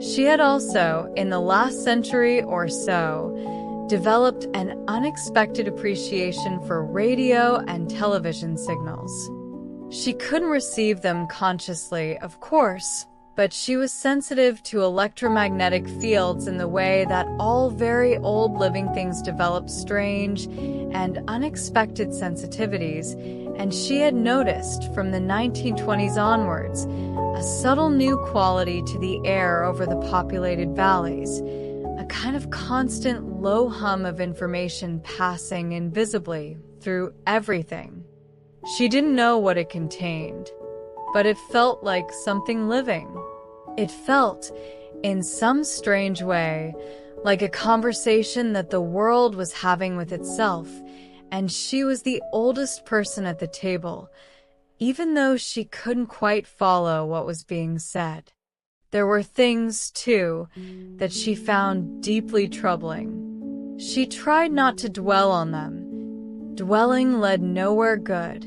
She had also, in the last century or so, developed an unexpected appreciation for radio and television signals. She couldn't receive them consciously, of course, but she was sensitive to electromagnetic fields in the way that all very old living things develop strange and unexpected sensitivities, and she had noticed from the 1920s onwards a subtle new quality to the air over the populated valleys, a kind of constant low hum of information passing invisibly through everything. She didn't know what it contained, but it felt like something living. It felt, in some strange way, like a conversation that the world was having with itself, and she was the oldest person at the table, even though she couldn't quite follow what was being said. There were things, too, that she found deeply troubling. She tried not to dwell on them. Dwelling led nowhere good.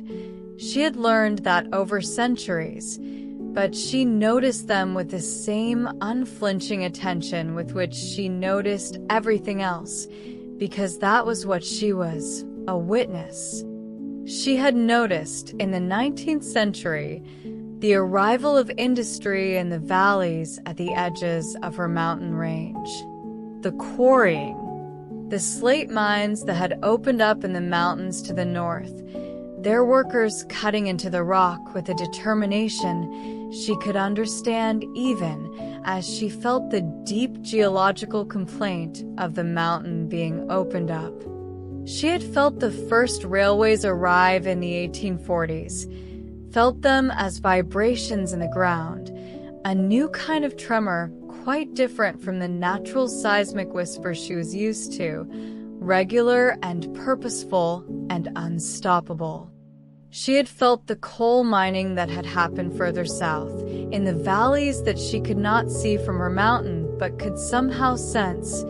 She had learned that over centuries, but she noticed them with the same unflinching attention with which she noticed everything else, because that was what she was, a witness. She had noticed, in the 19th century, the arrival of industry in the valleys at the edges of her mountain range. The quarrying, the slate mines that had opened up in the mountains to the north, their workers cutting into the rock with a determination she could understand even as she felt the deep geological complaint of the mountain being opened up. She had felt the first railways arrive in the 1840s, felt them as vibrations in the ground, a new kind of tremor quite different from the natural seismic whisper she was used to, regular and purposeful and unstoppable. She had felt the coal mining that had happened further south, in the valleys that she could not see from her mountain but could somehow sense,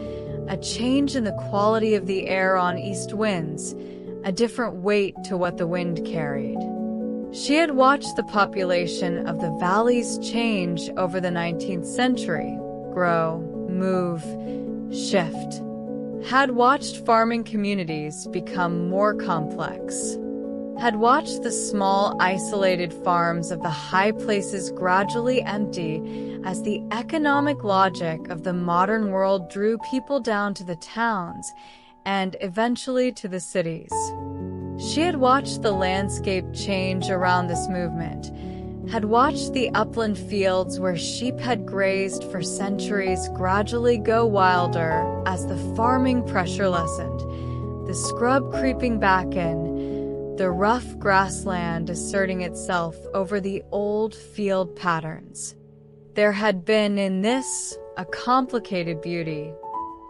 a change in the quality of the air on east winds, a different weight to what the wind carried. She had watched the population of the valleys change over the 19th century, grow, move, shift. Had watched farming communities become more complex. Had watched the small, isolated farms of the high places gradually empty as the economic logic of the modern world drew people down to the towns and eventually to the cities. She had watched the landscape change around this movement, had watched the upland fields where sheep had grazed for centuries gradually go wilder as the farming pressure lessened, the scrub creeping back in, the rough grassland asserting itself over the old field patterns. There had been in this a complicated beauty.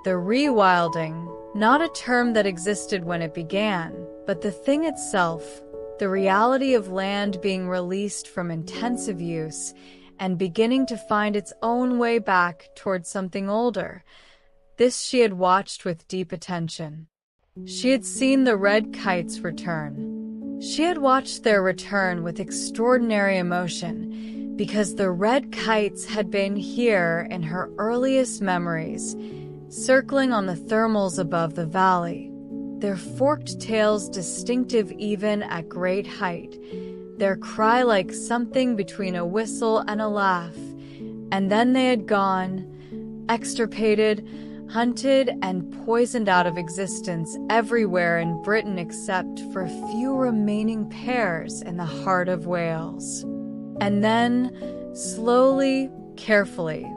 The rewilding, not a term that existed when it began, but the thing itself, the reality of land being released from intensive use and beginning to find its own way back towards something older. This she had watched with deep attention. She had seen the red kites return. She had watched their return with extraordinary emotion because the red kites had been here in her earliest memories, circling on the thermals above the valley, their forked tails distinctive even at great height, their cry like something between a whistle and a laugh, and then they had gone, extirpated, hunted, and poisoned out of existence everywhere in Britain except for a few remaining pairs in the heart of Wales. And then, slowly, carefully,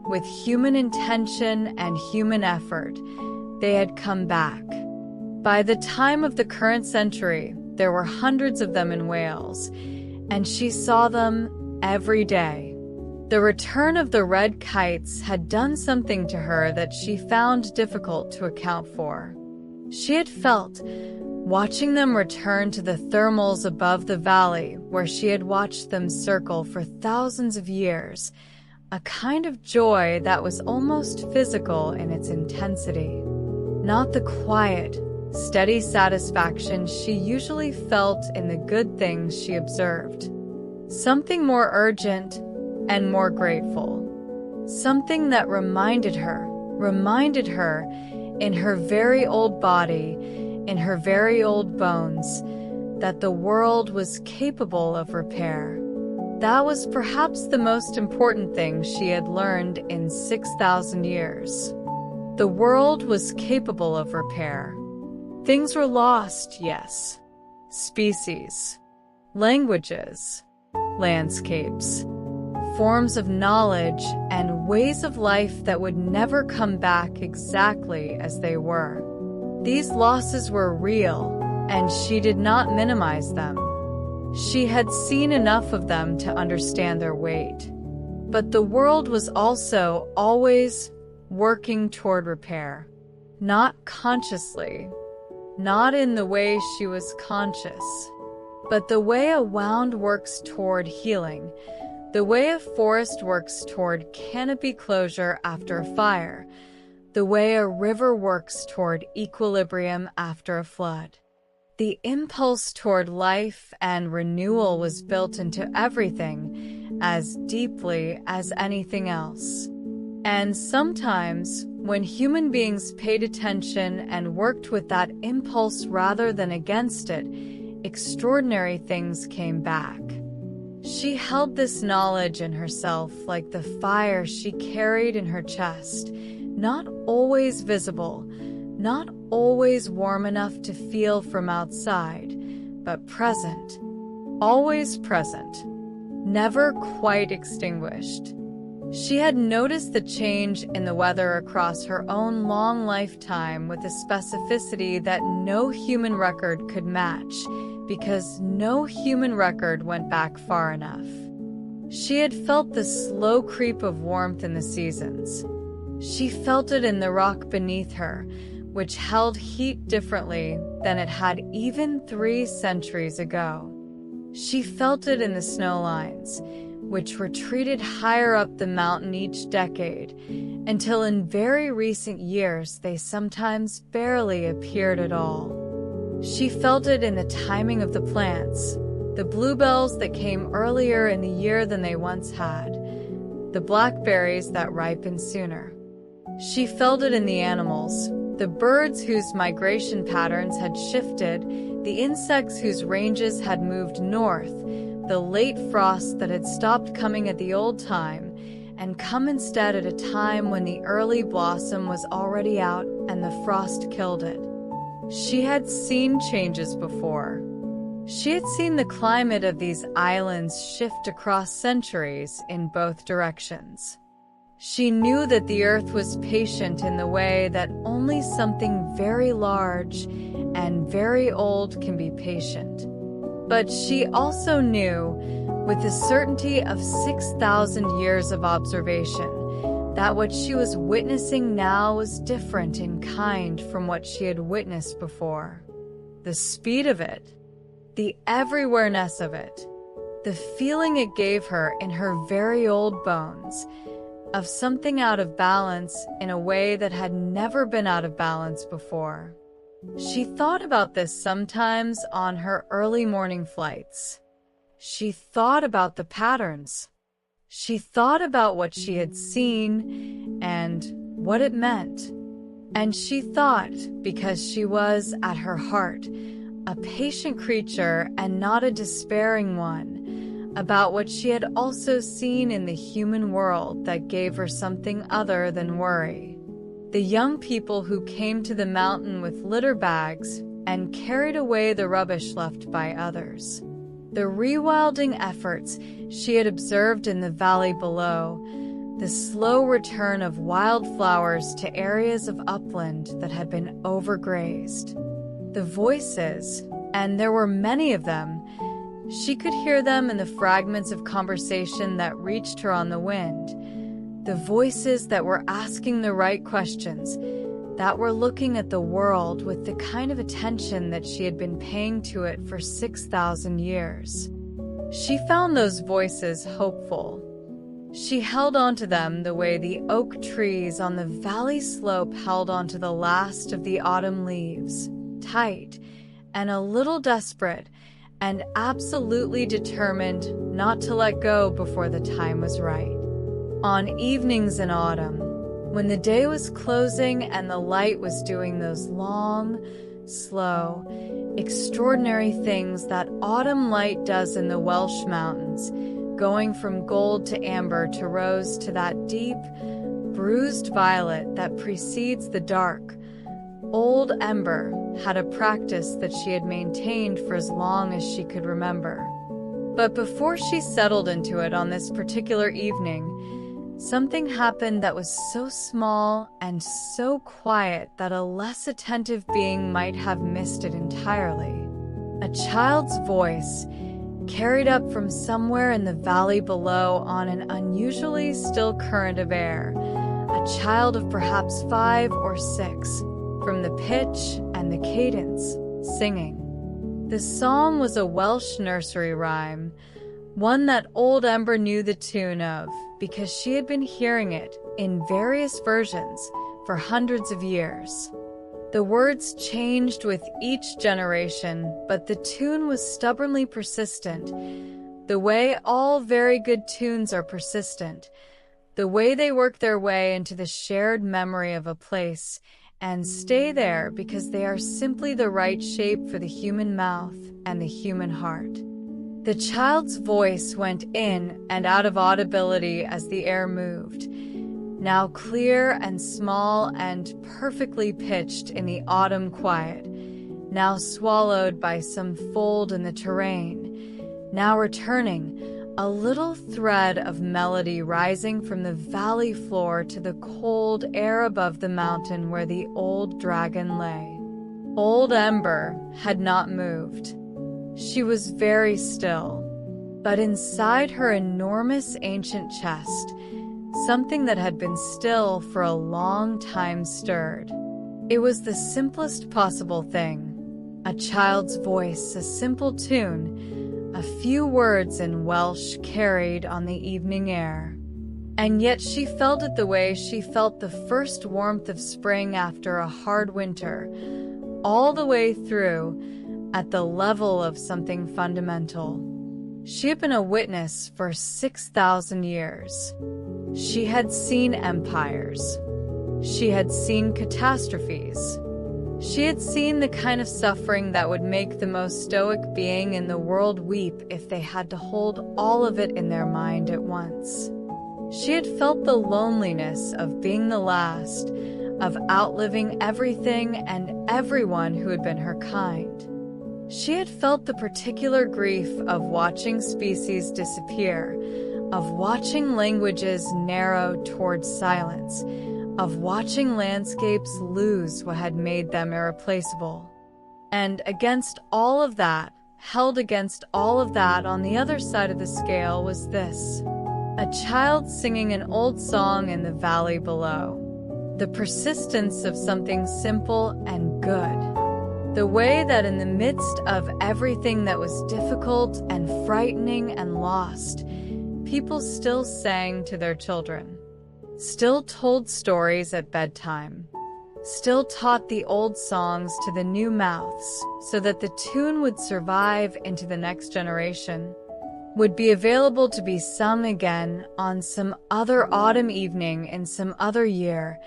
with human intention and human effort, they had come back. By the time of the current century, there were hundreds of them in Wales, and she saw them every day. The return of the red kites had done something to her that she found difficult to account for. She had felt, watching them return to the thermals above the valley where she had watched them circle for thousands of years, a kind of joy that was almost physical in its intensity. Not the quiet, steady satisfaction she usually felt in the good things she observed. Something more urgent and more grateful. Something that reminded her in her very old body, in her very old bones, that the world was capable of repair. That was perhaps the most important thing she had learned in 6,000 years. The world was capable of repair. Things were lost, yes. Species, languages, landscapes, forms of knowledge, and ways of life that would never come back exactly as they were. These losses were real, and she did not minimize them. She had seen enough of them to understand their weight. But the world was also always working toward repair. Not consciously, not in the way she was conscious, but the way a wound works toward healing, the way a forest works toward canopy closure after a fire, the way a river works toward equilibrium after a flood. The impulse toward life and renewal was built into everything as deeply as anything else. And sometimes, when human beings paid attention and worked with that impulse rather than against it, extraordinary things came back. She held this knowledge in herself like the fire she carried in her chest, not always visible, not always warm enough to feel from outside, but present, always present, never quite extinguished. She had noticed the change in the weather across her own long lifetime with a specificity that no human record could match, because no human record went back far enough. She had felt the slow creep of warmth in the seasons. She felt it in the rock beneath her, which held heat differently than it had even 3 centuries ago. She felt it in the snow lines, which retreated higher up the mountain each decade, until in very recent years they sometimes barely appeared at all. She felt it in the timing of the plants, the bluebells that came earlier in the year than they once had, the blackberries that ripened sooner. She felt it in the animals, the birds whose migration patterns had shifted, the insects whose ranges had moved north, the late frost that had stopped coming at the old time and come instead at a time when the early blossom was already out and the frost killed it. She had seen changes before. She had seen the climate of these islands shift across centuries in both directions. She knew that the earth was patient in the way that only something very large and very old can be patient. But she also knew, with the certainty of 6,000 years of observation, that what she was witnessing now was different in kind from what she had witnessed before. The speed of it, the everywhereness of it, the feeling it gave her in her very old bones, of something out of balance in a way that had never been out of balance before. She thought about this sometimes on her early morning flights. She thought about the patterns. She thought about what she had seen and what it meant. And she thought, because she was, at her heart, a patient creature and not a despairing one, about what she had also seen in the human world that gave her something other than worry. The young people who came to the mountain with litter bags and carried away the rubbish left by others. The rewilding efforts she had observed in the valley below, the slow return of wildflowers to areas of upland that had been overgrazed. The voices, and there were many of them, she could hear them in the fragments of conversation that reached her on the wind. The voices that were asking the right questions, that were looking at the world with the kind of attention that she had been paying to it for 6,000 years. She found those voices hopeful. She held onto them the way the oak trees on the valley slope held onto the last of the autumn leaves, tight and a little desperate, and absolutely determined not to let go before the time was right. On evenings in autumn, when the day was closing and the light was doing those long, slow, extraordinary things that autumn light does in the Welsh mountains, going from gold to amber to rose to that deep, bruised violet that precedes the dark, Old Ember had a practice that she had maintained for as long as she could remember. But before she settled into it on this particular evening, something happened that was so small and so quiet that a less attentive being might have missed it entirely. A child's voice, carried up from somewhere in the valley below on an unusually still current of air, a child of perhaps 5 or 6, from the pitch and the cadence, singing. The song was a Welsh nursery rhyme, one that Old Ember knew the tune of because she had been hearing it in various versions for hundreds of years. The words changed with each generation, but the tune was stubbornly persistent, the way all very good tunes are persistent, the way they work their way into the shared memory of a place and stay there because they are simply the right shape for the human mouth and the human heart. The child's voice went in and out of audibility as the air moved, now clear and small and perfectly pitched in the autumn quiet, now swallowed by some fold in the terrain, now returning, a little thread of melody rising from the valley floor to the cold air above the mountain where the old dragon lay. Old Ember had not moved. She was very still, but inside her enormous ancient chest, something that had been still for a long time stirred. It was the simplest possible thing, a child's voice, a simple tune, a few words in Welsh carried on the evening air. And yet she felt it the way she felt the first warmth of spring after a hard winter, all the way through, at the level of something fundamental. She had been a witness for 6,000 years. She had seen empires. She had seen catastrophes. She had seen the kind of suffering that would make the most stoic being in the world weep if they had to hold all of it in their mind at once. She had felt the loneliness of being the last, of outliving everything and everyone who had been her kind. She had felt the particular grief of watching species disappear, of watching languages narrow towards silence, of watching landscapes lose what had made them irreplaceable. And against all of that, held against all of that on the other side of the scale was this: a child singing an old song in the valley below. The persistence of something simple and good. The way that in the midst of everything that was difficult and frightening and lost, people still sang to their children, still told stories at bedtime, still taught the old songs to the new mouths so that the tune would survive into the next generation, would be available to be sung again on some other autumn evening in some other year,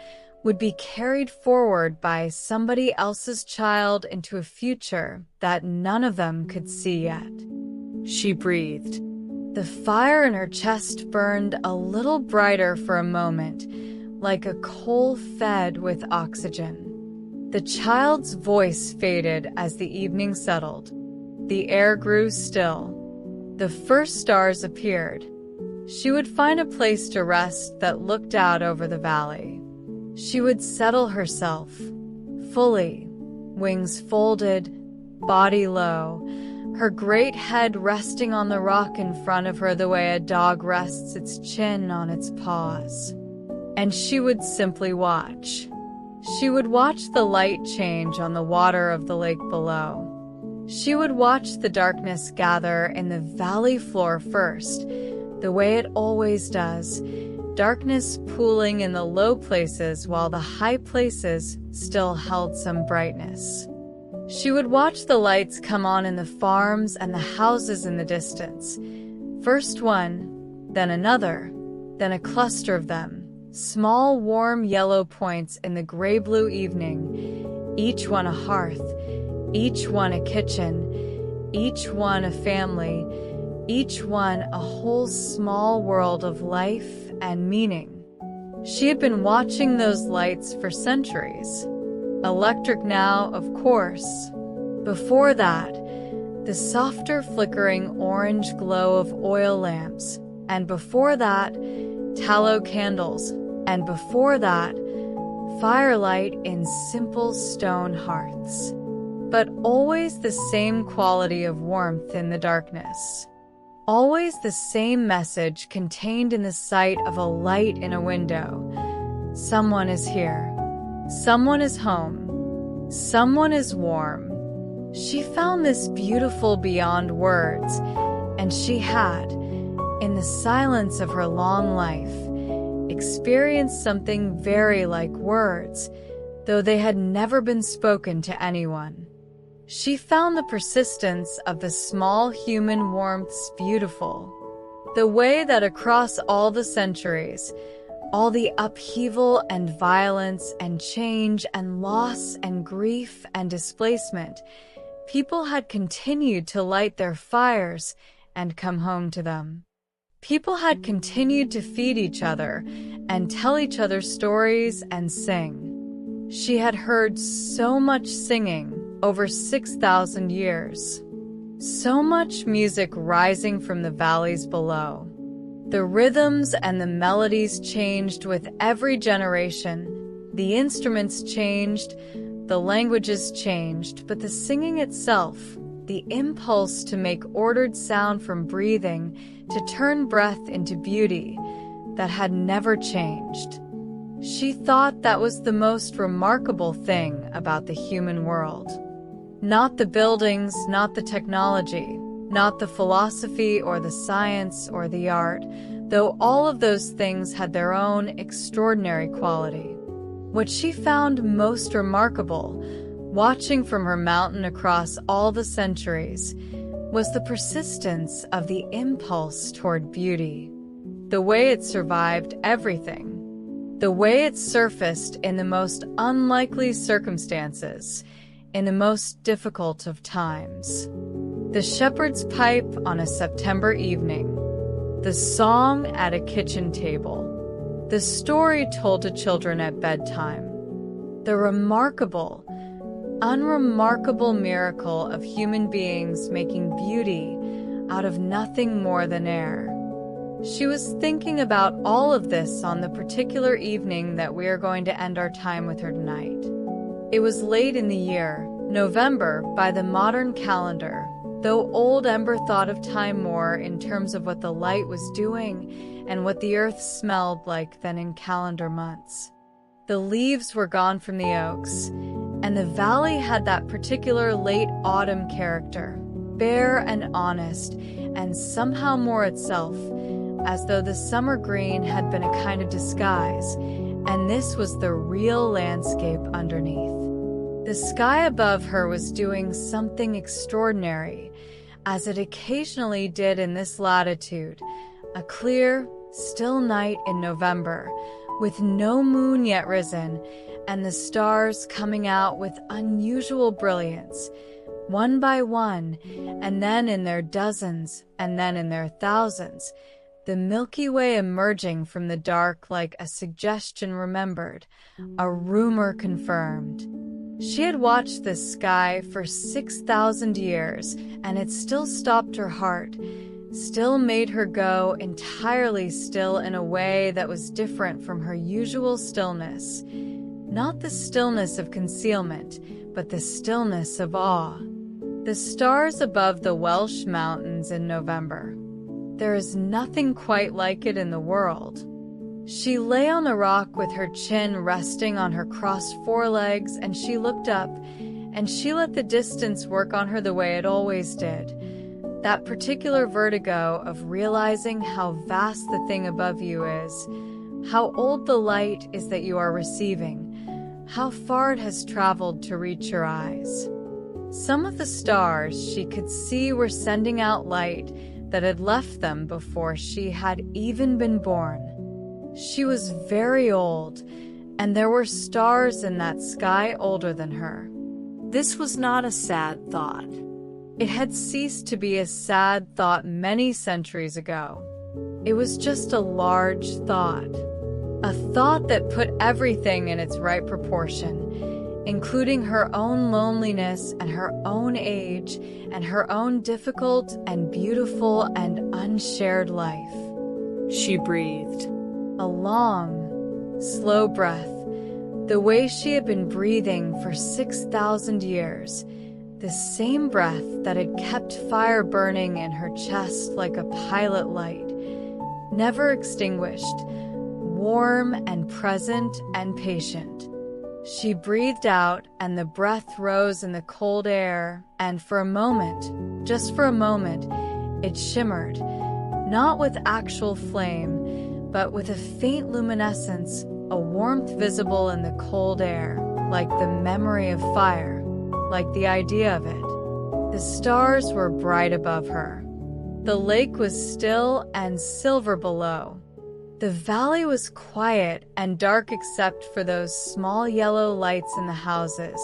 would be carried forward by somebody else's child into a future that none of them could see yet. She breathed. The fire in her chest burned a little brighter for a moment, like a coal fed with oxygen. The child's voice faded as the evening settled. The air grew still. The first stars appeared. She would find a place to rest that looked out over the valley. She would settle herself, fully, wings folded, body low, her great head resting on the rock in front of her the way a dog rests its chin on its paws. And she would simply watch. She would watch the light change on the water of the lake below. She would watch the darkness gather in the valley floor first, the way it always does, darkness pooling in the low places while the high places still held some brightness. She would watch the lights come on in the farms and the houses in the distance. First one, then another, then a cluster of them, small warm yellow points in the gray-blue evening, each one a hearth, each one a kitchen, each one a family, each one a whole small world of life and meaning. She had been watching those lights for centuries. Electric now, of course. Before that, the softer flickering orange glow of oil lamps, and before that, tallow candles, and before that, firelight in simple stone hearths. But always the same quality of warmth in the darkness. Always the same message contained in the sight of a light in a window. Someone is here. Someone is home. Someone is warm. She found this beautiful beyond words, and she had, in the silence of her long life, experienced something very like words, though they had never been spoken to anyone. She found the persistence of the small human warmths beautiful, the way that across all the centuries, all the upheaval and violence and change and loss and grief and displacement, people had continued to light their fires and come home to them. People had continued to feed each other and tell each other stories and sing. She had heard so much singing over 6,000 years. So much music rising from the valleys below. The rhythms and the melodies changed with every generation. The instruments changed, the languages changed, but the singing itself, the impulse to make ordered sound from breathing, to turn breath into beauty, that had never changed. She thought that was the most remarkable thing about the human world. Not the buildings, not the technology, not the philosophy or the science or the art, though all of those things had their own extraordinary quality. What she found most remarkable, watching from her mountain across all the centuries, was the persistence of the impulse toward beauty, the way it survived everything, the way it surfaced in the most unlikely circumstances, in the most difficult of times. The shepherd's pipe on a September evening, the song at a kitchen table, the story told to children at bedtime, The remarkable, unremarkable miracle of human beings making beauty out of nothing more than air. She was thinking about all of this on the particular evening that we are going to end our time with her tonight. It was late in the year, November by the modern calendar, though Old Ember thought of time more in terms of what the light was doing and what the earth smelled like than in calendar months. The leaves were gone from the oaks, and the valley had that particular late autumn character, bare and honest, and somehow more itself, as though the summer green had been a kind of disguise, and this was the real landscape underneath. The sky above her was doing something extraordinary, as it occasionally did in this latitude, a clear, still night in November, with no moon yet risen, and the stars coming out with unusual brilliance, one by one, and then in their dozens, and then in their thousands, the Milky Way emerging from the dark like a suggestion remembered, a rumor confirmed. She had watched this sky for 6,000 years, and it still stopped her heart, still made her go entirely still in a way that was different from her usual stillness. Not the stillness of concealment, but the stillness of awe. The stars above the Welsh mountains in November. There is nothing quite like it in the world. She lay on the rock with her chin resting on her crossed forelegs, and she looked up, and she let the distance work on her the way it always did. That particular vertigo of realizing how vast the thing above you is, how old the light is that you are receiving, how far it has traveled to reach your eyes. Some of the stars she could see were sending out light that had left them before she had even been born. She was very old, and there were stars in that sky older than her. This was not a sad thought. It had ceased to be a sad thought many centuries ago. It was just a large thought. A thought that put everything in its right proportion, including her own loneliness and her own age and her own difficult and beautiful and unshared life. She breathed. A long, slow breath, the way she had been breathing for 6,000 years, the same breath that had kept fire burning in her chest like a pilot light, never extinguished, warm and present and patient. She breathed out, and the breath rose in the cold air, and for a moment, just for a moment, it shimmered, not with actual flame, but with a faint luminescence, a warmth visible in the cold air, like the memory of fire, like the idea of it. The stars were bright above her. The lake was still and silver below. The valley was quiet and dark except for those small yellow lights in the houses,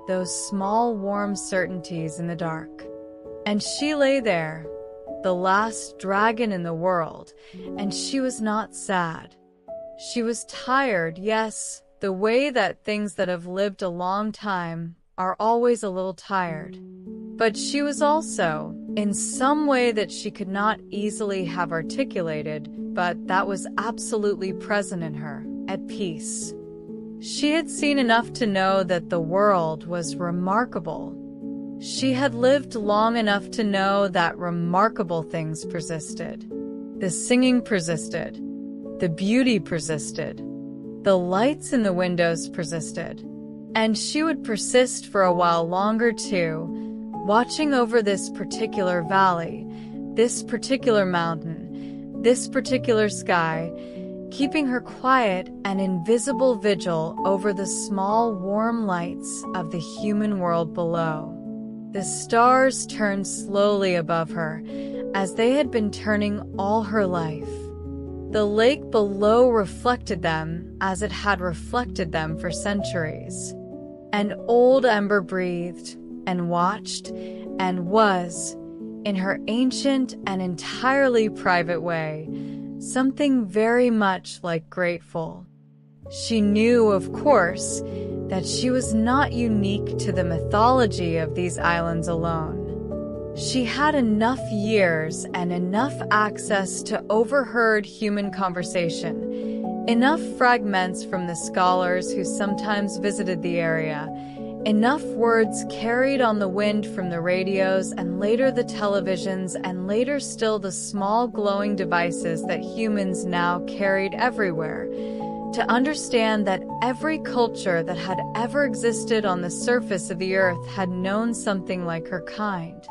those small warm certainties in the dark. And she lay there, the last dragon in the world, and she was not sad. She was tired, yes, the way that things that have lived a long time are always a little tired. But she was also, in some way that she could not easily have articulated, but that was absolutely present in her, at peace. She had seen enough to know that the world was remarkable. She had lived long enough to know that remarkable things persisted. The singing persisted. The beauty persisted. The lights in the windows persisted. And she would persist for a while longer too, watching over this particular valley, this particular mountain, this particular sky, keeping her quiet and invisible vigil over the small warm lights of the human world below. The stars turned slowly above her, as they had been turning all her life. The lake below reflected them as it had reflected them for centuries. And Old Ember breathed, and watched, and was, in her ancient and entirely private way, something very much like grateful. She knew, of course, that she was not unique to the mythology of these islands alone. She had enough years and enough access to overheard human conversation, enough fragments from the scholars who sometimes visited the area, enough words carried on the wind from the radios and later the televisions and later still the small glowing devices that humans now carried everywhere, to understand that every culture that had ever existed on the surface of the earth had known something like her kind.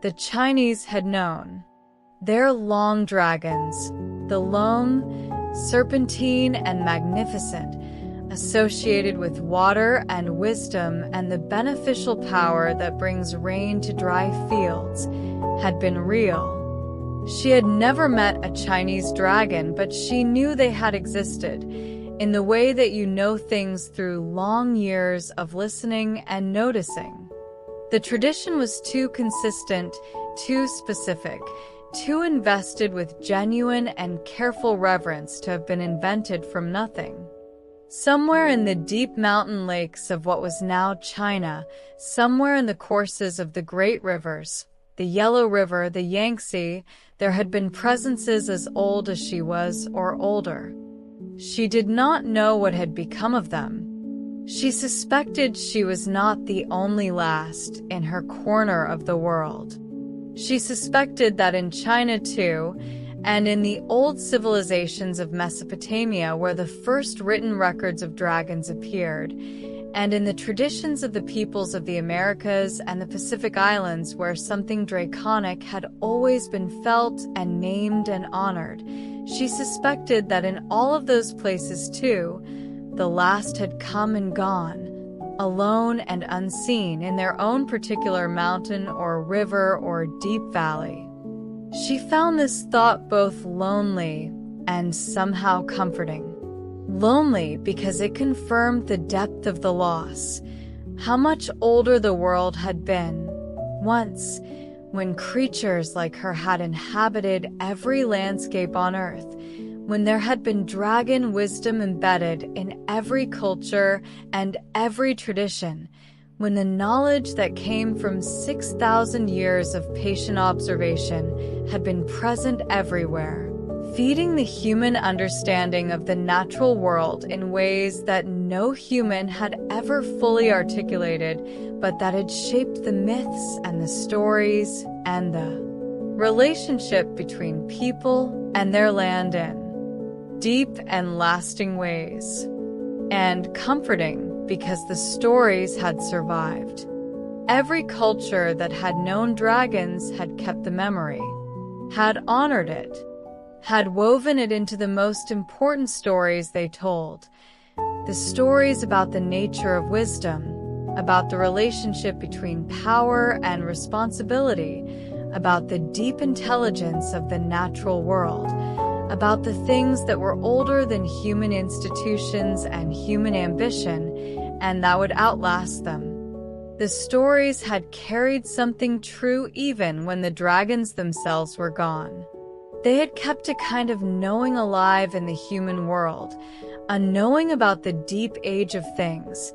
The Chinese had known. Their long dragons, the long, serpentine and magnificent, associated with water and wisdom and the beneficial power that brings rain to dry fields, had been real. She had never met a Chinese dragon, but she knew they had existed, in the way that you know things through long years of listening and noticing. The tradition was too consistent, too specific, too invested with genuine and careful reverence to have been invented from nothing. Somewhere in the deep mountain lakes of what was now China, somewhere in the courses of the great rivers, the Yellow River, the Yangtze, there had been presences as old as she was or older. She did not know what had become of them. She suspected she was not the only last in her corner of the world. She suspected that in China too, and in the old civilizations of Mesopotamia where the first written records of dragons appeared, and in the traditions of the peoples of the Americas and the Pacific Islands where something draconic had always been felt and named and honored, she suspected that in all of those places too, the last had come and gone, alone and unseen in their own particular mountain or river or deep valley. She found this thought both lonely and somehow comforting. Lonely because it confirmed the depth of the loss, how much older the world had been once, when creatures like her had inhabited every landscape on earth, when there had been dragon wisdom embedded in every culture and every tradition, when the knowledge that came from 6,000 years of patient observation had been present everywhere, feeding the human understanding of the natural world in ways that no human had ever fully articulated, but that had shaped the myths and the stories and the relationship between people and their land in deep and lasting ways, and comforting because the stories had survived. Every culture that had known dragons had kept the memory, had honored it, had woven it into the most important stories they told. The stories about the nature of wisdom, about the relationship between power and responsibility, about the deep intelligence of the natural world, about the things that were older than human institutions and human ambition, and that would outlast them. The stories had carried something true even when the dragons themselves were gone. They had kept a kind of knowing alive in the human world, a knowing about the deep age of things,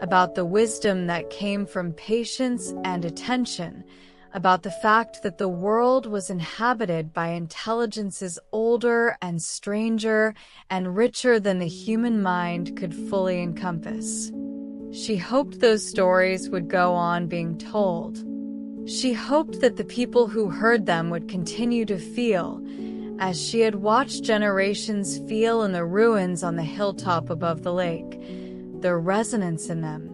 about the wisdom that came from patience and attention, about the fact that the world was inhabited by intelligences older and stranger and richer than the human mind could fully encompass. She hoped those stories would go on being told. She hoped that the people who heard them would continue to feel, as she had watched generations feel in the ruins on the hilltop above the lake, the resonance in them,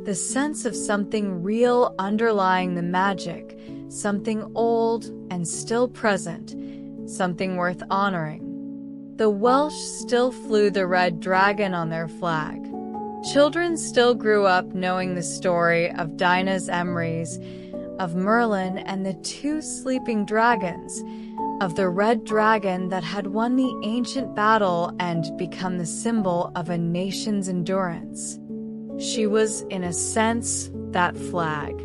the sense of something real underlying the magic, something old and still present, something worth honoring. The Welsh still flew the red dragon on their flag. Children still grew up knowing the story of Dinah's Emery's, of Merlin and the two sleeping dragons, of the red dragon that had won the ancient battle and become the symbol of a nation's endurance. She was, in a sense, that flag.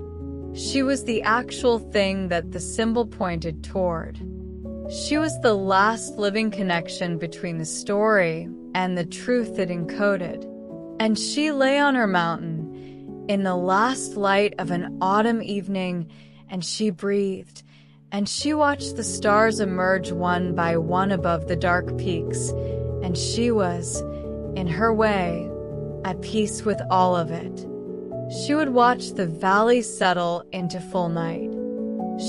She was the actual thing that the symbol pointed toward. She was the last living connection between the story and the truth it encoded. And she lay on her mountain in the last light of an autumn evening, and she breathed, and she watched the stars emerge one by one above the dark peaks, and she was, in her way, at peace with all of it. She would watch the valley settle into full night.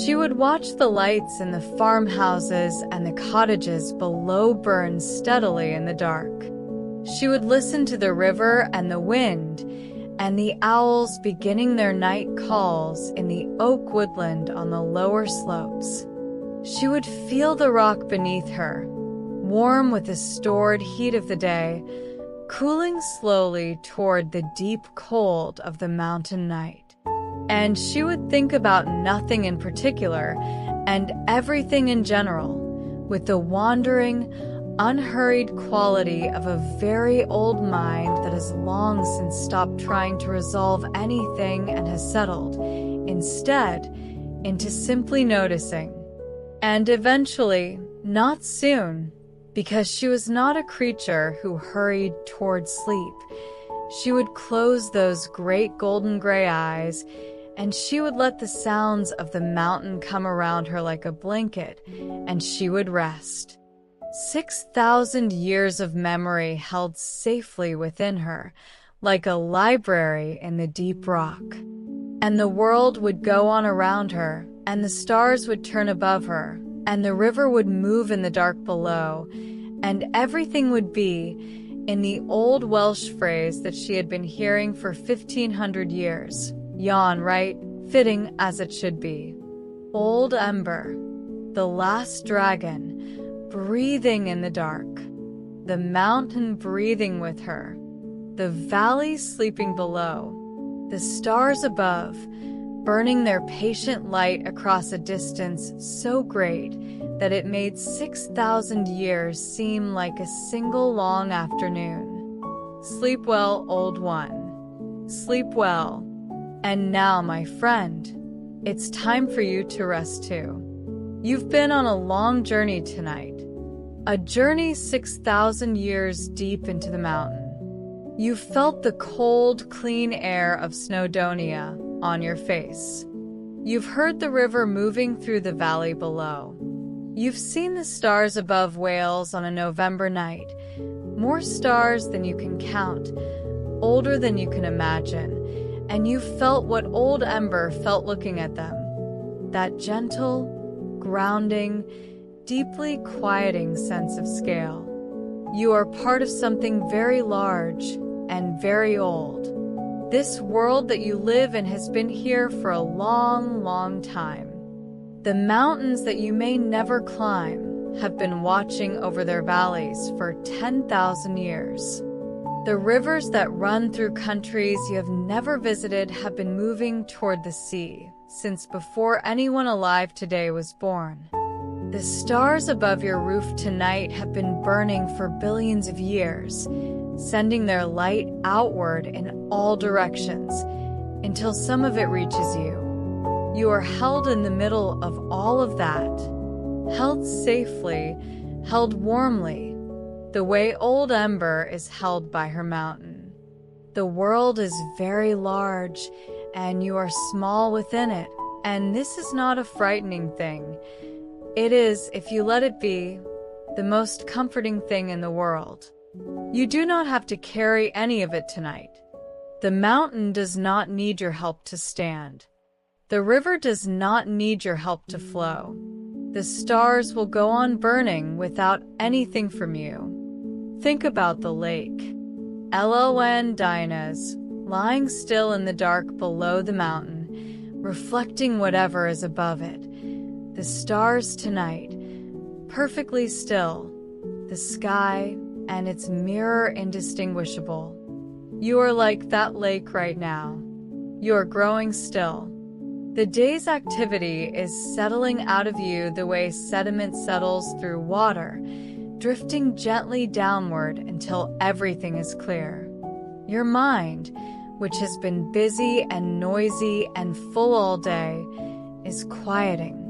She would watch the lights in the farmhouses and the cottages below burn steadily in the dark. She would listen to the river and the wind and the owls beginning their night calls in the oak woodland on the lower slopes. She would feel the rock beneath her, warm with the stored heat of the day, cooling slowly toward the deep cold of the mountain night. And she would think about nothing in particular and everything in general, with the wandering, unhurried quality of a very old mind that has long since stopped trying to resolve anything and has settled, instead, into simply noticing. And eventually, not soon, because she was not a creature who hurried toward sleep, she would close those great golden gray eyes, and she would let the sounds of the mountain come around her like a blanket, and she would rest. 6,000 years of memory held safely within her, like a library in the deep rock. And the world would go on around her, and the stars would turn above her, and the river would move in the dark below, and everything would be, in the old Welsh phrase that she had been hearing for 1,500 years, yawn, right? Fitting as it should be. Old Ember, the last dragon, breathing in the dark, the mountain breathing with her, the valley sleeping below, the stars above, burning their patient light across a distance so great that it made 6,000 years seem like a single long afternoon. Sleep well, old one. Sleep well. And now, my friend, it's time for you to rest too. You've been on a long journey tonight, a journey 6,000 years deep into the mountain. You've felt the cold, clean air of Snowdonia on your face. You've heard the river moving through the valley below. You've seen the stars above Wales on a November night, more stars than you can count, older than you can imagine. And you felt what Old Ember felt looking at them, that gentle, grounding, deeply quieting sense of scale. You are part of something very large and very old. This world that you live in has been here for a long, long time. The mountains that you may never climb have been watching over their valleys for 10,000 years. The rivers that run through countries you have never visited have been moving toward the sea since before anyone alive today was born. The stars above your roof tonight have been burning for billions of years, sending their light outward in all directions until some of it reaches you. You are held in the middle of all of that, held safely, held warmly, the way Old Ember is held by her mountain. The world is very large, and you are small within it, and this is not a frightening thing. It is, if you let it be, the most comforting thing in the world. You do not have to carry any of it tonight. The mountain does not need your help to stand. The river does not need your help to flow. The stars will go on burning without anything from you. Think about the lake. LLN Dinas, lying still in the dark below the mountain, reflecting whatever is above it. The stars tonight, perfectly still, the sky and its mirror indistinguishable. You are like that lake right now. You are growing still. The day's activity is settling out of you the way sediment settles through water, drifting gently downward until everything is clear. Your mind, which has been busy and noisy and full all day, is quieting.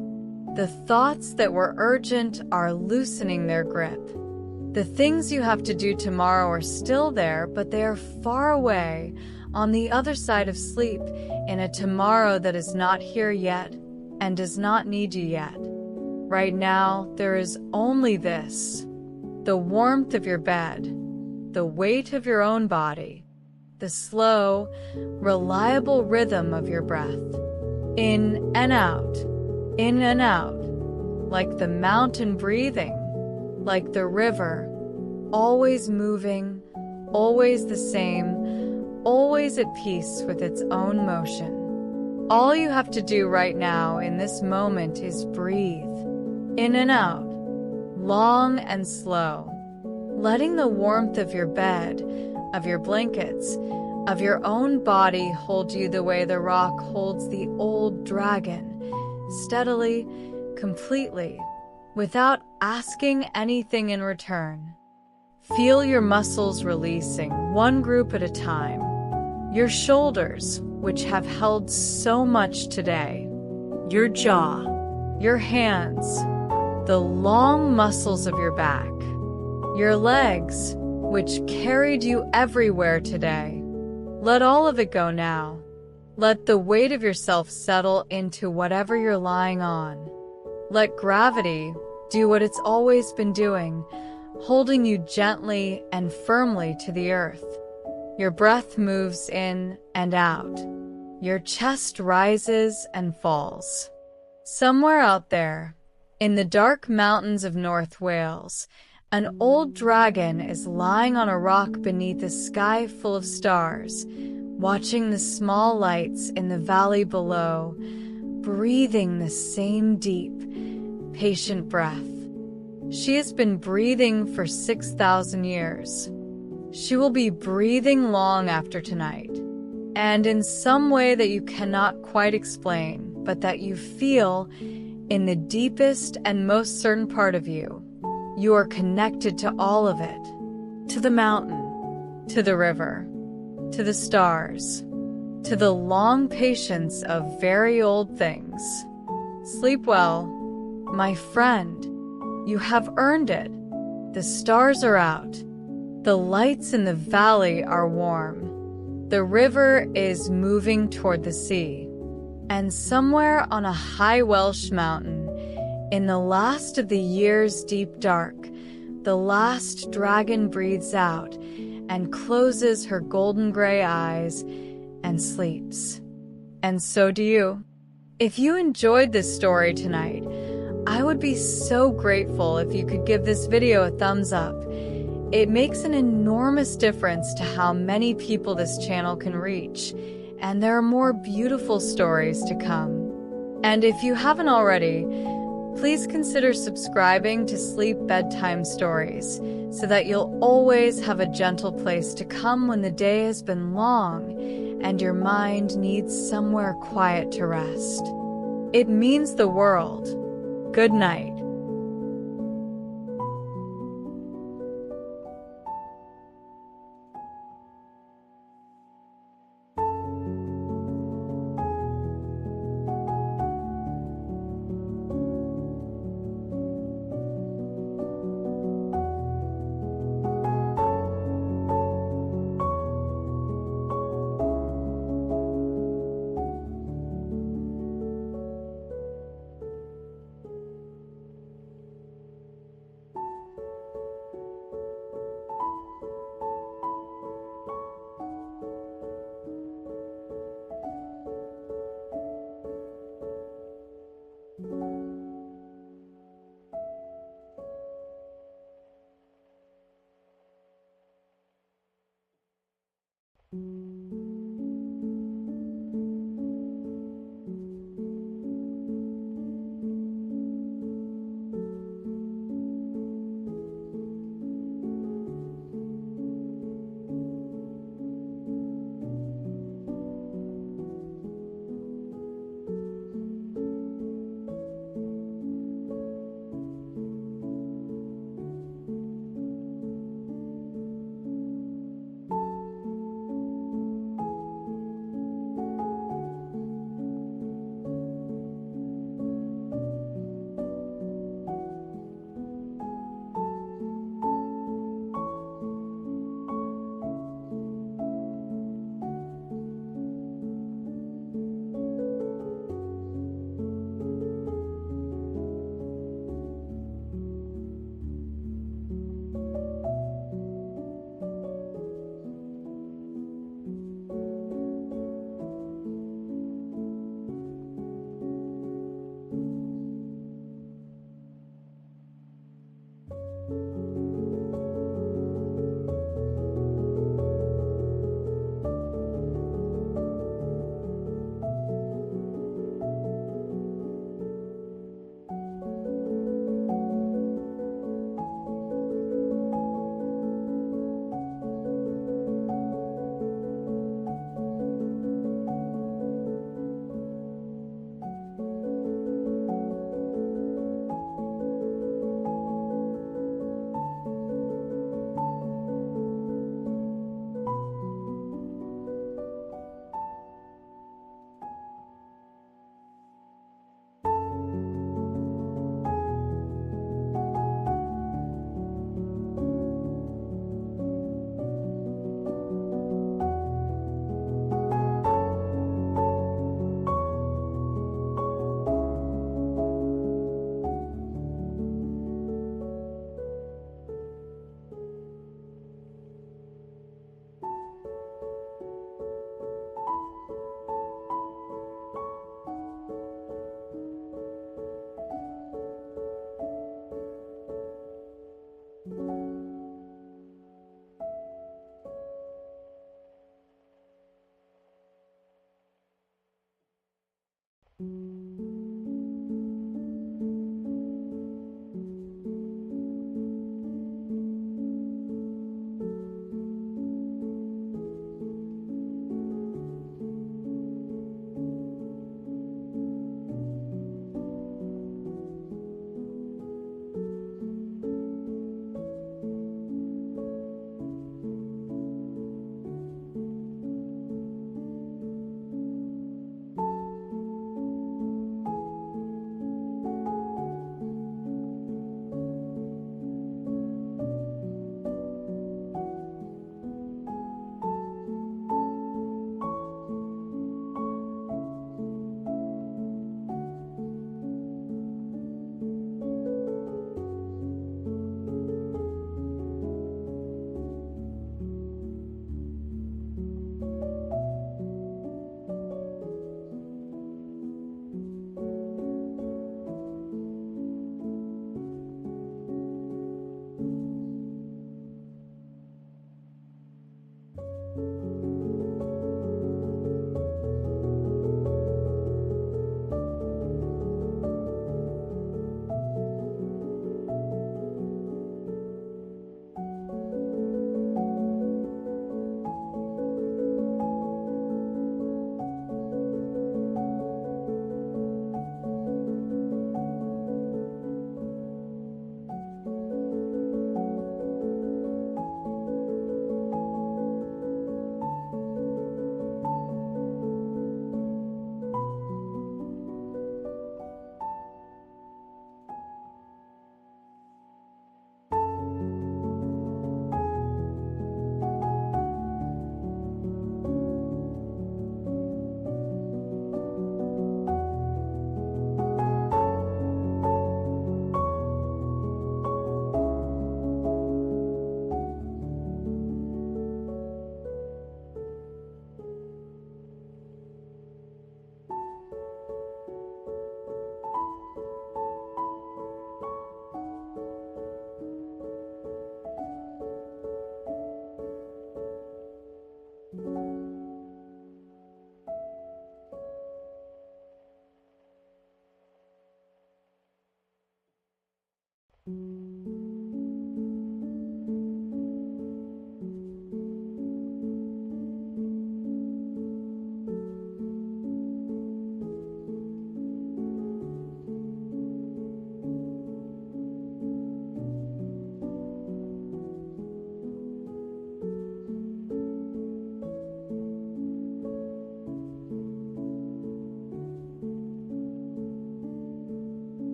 The thoughts that were urgent are loosening their grip. The things you have to do tomorrow are still there, but they are far away on the other side of sleep, in a tomorrow that is not here yet and does not need you yet. Right now, there is only this: the warmth of your bed, the weight of your own body, the slow, reliable rhythm of your breath. In and out, like the mountain breathing, like the river, always moving, always the same, always at peace with its own motion. All you have to do right now in this moment is breathe, in and out, long and slow, letting the warmth of your bed, of your blankets, of your own body hold you the way the rock holds the old dragon, steadily, completely, without asking anything in return. Feel your muscles releasing, one group at a time. Your shoulders, which have held so much today. Your jaw. Your hands. The long muscles of your back. Your legs, which carried you everywhere today. Let all of it go now. Let the weight of yourself settle into whatever you're lying on. Let gravity do what it's always been doing, holding you gently and firmly to the earth. Your breath moves in and out. Your chest rises and falls. Somewhere out there, in the dark mountains of North Wales, an old dragon is lying on a rock beneath a sky full of stars, watching the small lights in the valley below, breathing the same deep, patient breath. She has been breathing for 6,000 years. She will be breathing long after tonight, and in some way that you cannot quite explain, but that you feel in the deepest and most certain part of you. You are connected to all of it, to the mountain, to the river, to the stars, to the long patience of very old things. Sleep well, my friend. You have earned it. The stars are out. The lights in the valley are warm. The river is moving toward the sea. And somewhere on a high Welsh mountain, in the last of the year's deep dark, the last dragon breathes out and closes her golden gray eyes and sleeps. And so do you. If you enjoyed this story tonight, I would be so grateful if you could give this video a thumbs up. It makes an enormous difference to how many people this channel can reach, and there are more beautiful stories to come. And if you haven't already, please consider subscribing to Sleep Bedtime Stories so that you'll always have a gentle place to come when the day has been long and your mind needs somewhere quiet to rest. It means the world. Good night.